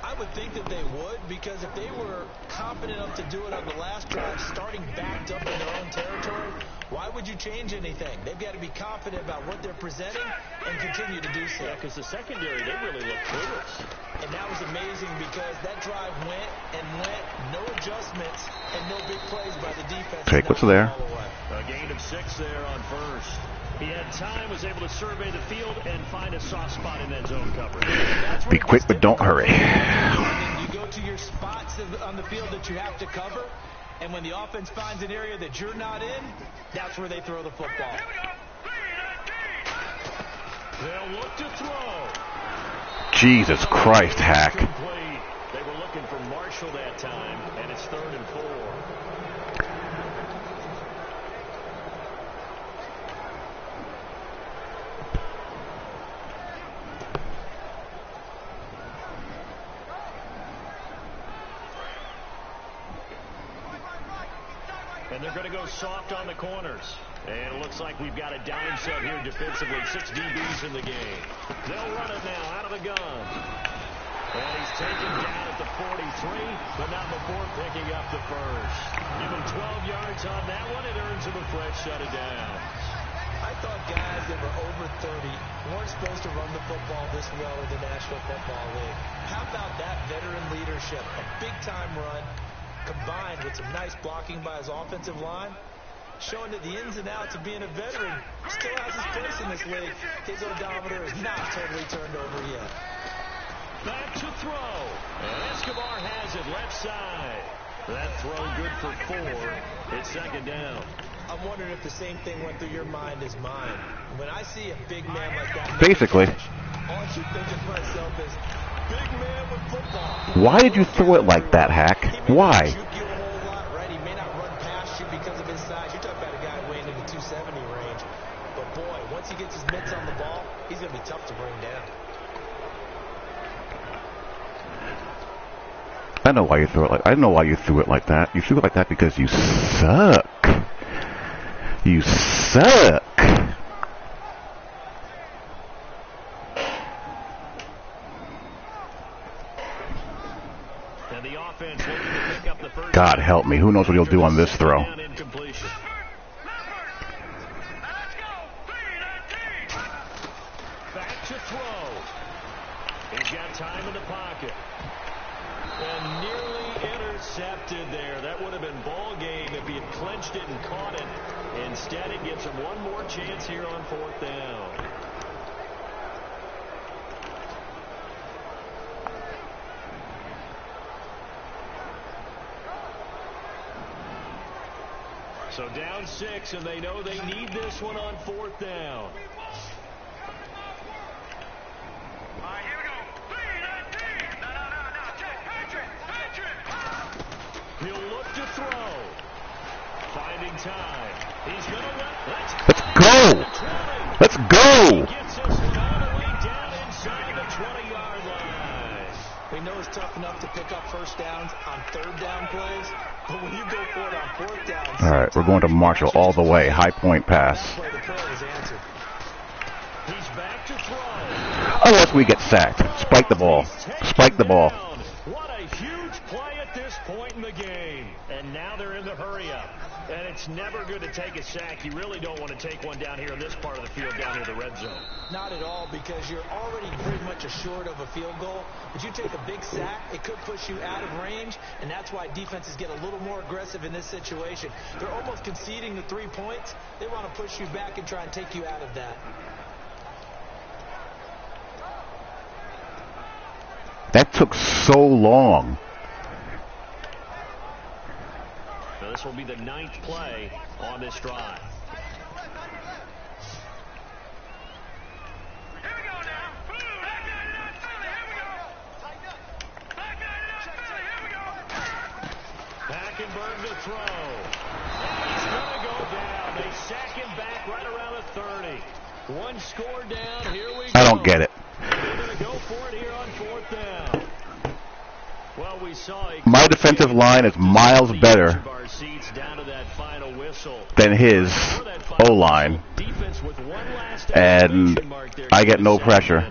[SPEAKER 9] I would think that they would, because if they were confident enough to do it on the last drive, starting backed up in their own territory, why would you change anything? They've got to be confident about what they're presenting and continue to do so.
[SPEAKER 8] Yeah, because the secondary, they really look clueless.
[SPEAKER 9] And that was amazing because that drive went and went, no adjustments, and no big plays by the defense.
[SPEAKER 6] Jake, what's there?
[SPEAKER 8] A gain of 6 there on first. He had time, was able to survey the field and find a soft spot in that zone coverage.
[SPEAKER 6] Be quick, but don't hurry.
[SPEAKER 9] You go to your spots on the field that you have to cover, and when the offense finds an area that you're not in, that's where they throw the football.
[SPEAKER 8] They'll look to throw.
[SPEAKER 6] Jesus Christ, Hack.
[SPEAKER 8] They were looking for Marshall that time, and it's 3rd and 4. And they're going to go soft on the corners. And it looks like we've got a dime set here defensively. 6 DBs in the game. They'll run it now out of the gun. And he's taken down at the 43, but not before picking up the first. Give him 12 yards on that one. It earns him a fresh set of downs.
[SPEAKER 9] I thought guys that were over 30 weren't supposed to run the football this well in the National Football League. How about that veteran leadership? A big-time run combined with some nice blocking by his offensive line, showing that the ins and outs of being a veteran still has his place in this league. His odometer is not totally turned over yet.
[SPEAKER 8] Back to throw. And Escobar has it left side. That throw good for 4. It's second down.
[SPEAKER 9] I'm wondering if the same thing went through your mind as mine. When I see a big man like that,
[SPEAKER 6] Basically.
[SPEAKER 9] all I keep thinking to myself is, big man with football.
[SPEAKER 6] Why did you throw it like that, Hack? Why?
[SPEAKER 9] He may not juke you a whole lot, right? He may not run past you because of his size. You're talking about a guy weighing in the 270 range. But boy, once he gets his mitts on the ball, he's going to be tough to bring down.
[SPEAKER 6] I know why you threw it like. I know why you threw it like that. You threw it like that because you suck. You suck.
[SPEAKER 8] And the offense looking to pick up the first.
[SPEAKER 6] God help me. Who knows what he'll do on this throw?
[SPEAKER 8] Back to throw. He's got time in the pocket. And nearly intercepted there. That would have been ball game if he had clinched it and caught it. Instead, it gives him one more chance here on 4th down. So down 6, and they know they need this one on 4th down. He'll look to throw. Finding time. He's going to
[SPEAKER 6] Let's go. Let's go.
[SPEAKER 8] He gets this one all the way down inside the 20-yard line.
[SPEAKER 9] We know it's tough enough to pick up first downs on 3rd down plays, but when you go for it on 4th downs.
[SPEAKER 6] All right, we're going to Marshall all the way. High point pass.
[SPEAKER 9] That play, the prayer is answered.
[SPEAKER 8] He's back to throw.
[SPEAKER 6] Unless we get sacked. Spike the ball. Spike the ball.
[SPEAKER 8] What a huge play at this point in the game. And now they're in the hurry-up. And it's never good to take a sack. You really don't want to take one down here in this part of the field, down near the red zone.
[SPEAKER 9] Not at all, because you're already pretty much assured of a field goal. But you take a big sack, it could push you out of range, and that's why defenses get a little more aggressive in this situation. They're almost conceding the 3 points. They want to push you back and try and take you out of that.
[SPEAKER 6] That took so long.
[SPEAKER 8] Now this will be the 9th play on this drive.
[SPEAKER 10] Here we go now. Back 99 Philly. Here we go. Back 99 Philly. Here we go.
[SPEAKER 8] Hackenberg to throw. He's going to go down. They sack him back right around the 30. One score down. Here we go.
[SPEAKER 6] I don't get it.
[SPEAKER 8] They're going to go for it here on 4th down. Well, we saw
[SPEAKER 6] my defensive line is miles better than his O-line, and I get no pressure.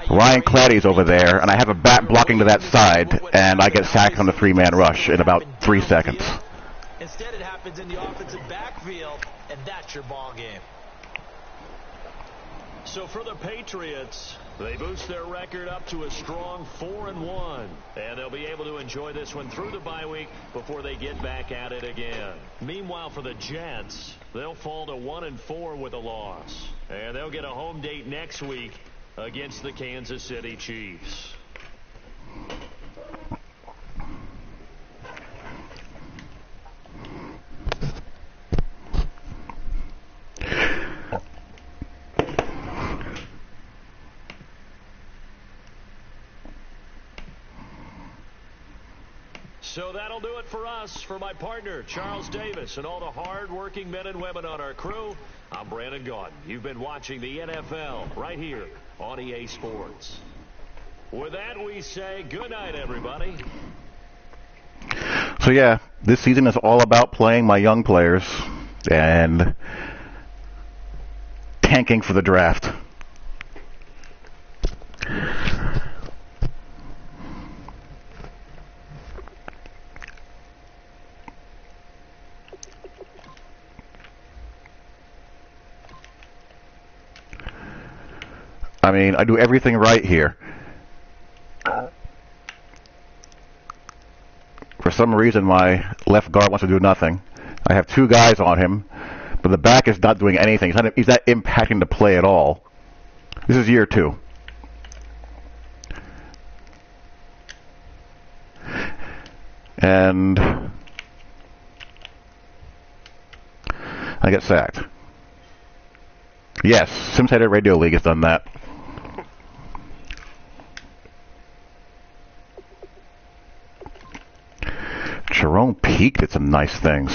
[SPEAKER 6] Ryan Claddy's over there, and I have a bat blocking to that side, and I get sacked on the 3-man rush in about 3 seconds.
[SPEAKER 9] Instead, it happens in the offensive backfield, and that's your ball game.
[SPEAKER 8] So for the Patriots, they boost their record up to a strong 4-1, and they'll be able to enjoy this one through the bye week before they get back at it again. Meanwhile, for the Jets, they'll fall to 1-4 with a loss, and they'll get a home date next week against the Kansas City Chiefs. So that'll do it for us. For my partner, Charles Davis, and all the hard-working men and women on our crew, I'm Brandon Gaudin. You've been watching the NFL right here on EA Sports. With that, we say good night, everybody.
[SPEAKER 6] So, yeah, this season is all about playing my young players and tanking for the draft. I mean, I do everything right here. For some reason, my left guard wants to do nothing. I have 2 guys on him, but the back is not doing anything. He's not impacting the play at all. This is year 2. And I get sacked. Yes, Simulator Radio League has done that. Jerome Peak did some nice things.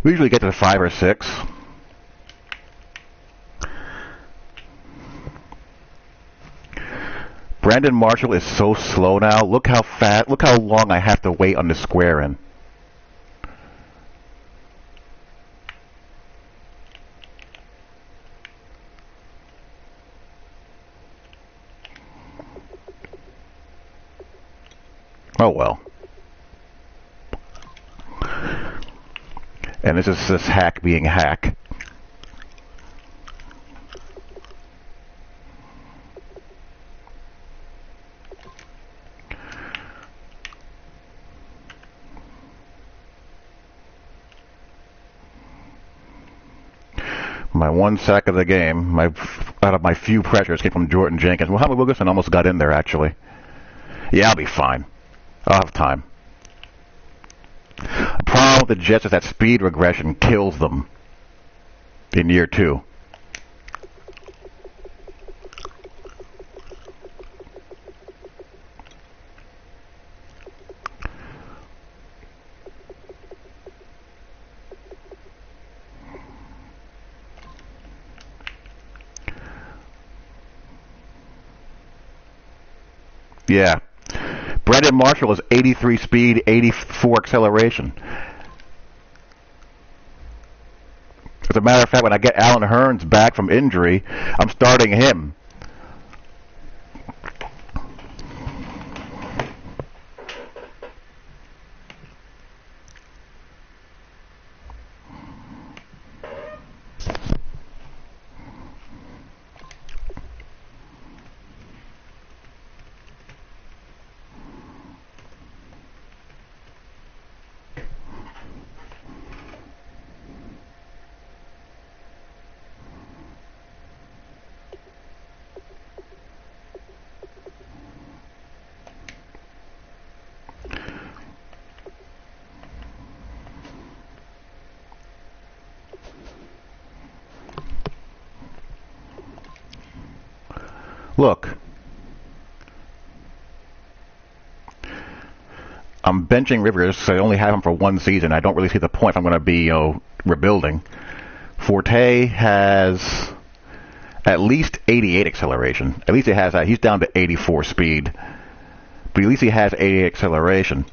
[SPEAKER 6] We usually get to 5 or 6. Brandon Marshall is so slow now. Look how fast, look how long I have to wait on the square in. Oh well. And this is this hack being hack. My 1 sack of the game, out of my few pressures, came from Jordan Jenkins. Muhammad Wilkerson almost got in there, actually. Yeah, I'll be fine. I'll have time. The problem with the Jets is that speed regression kills them in year 2. Yeah. Brandon Marshall is 83 speed, 84 acceleration. As a matter of fact, when I get Alan Hearns back from injury, I'm starting him. Look, I'm benching Rivers because I only have him for 1 season. I don't really see the point if I'm going to be, rebuilding. Forte has at least 88 acceleration. At least he has that. He's down to 84 speed. But at least he has 88 acceleration.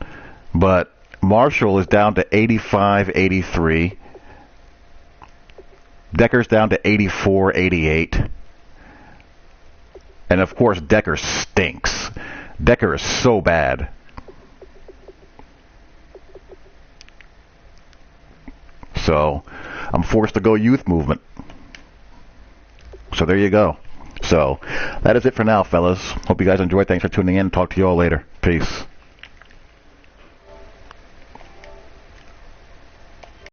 [SPEAKER 6] But Marshall is down to 85, 83. Decker's down to 84, 88. And of course, Decker stinks. Decker is so bad. So, I'm forced to go youth movement. So there you go. So, that is it for now, fellas. Hope you guys enjoyed. Thanks for tuning in. Talk to you all later. Peace.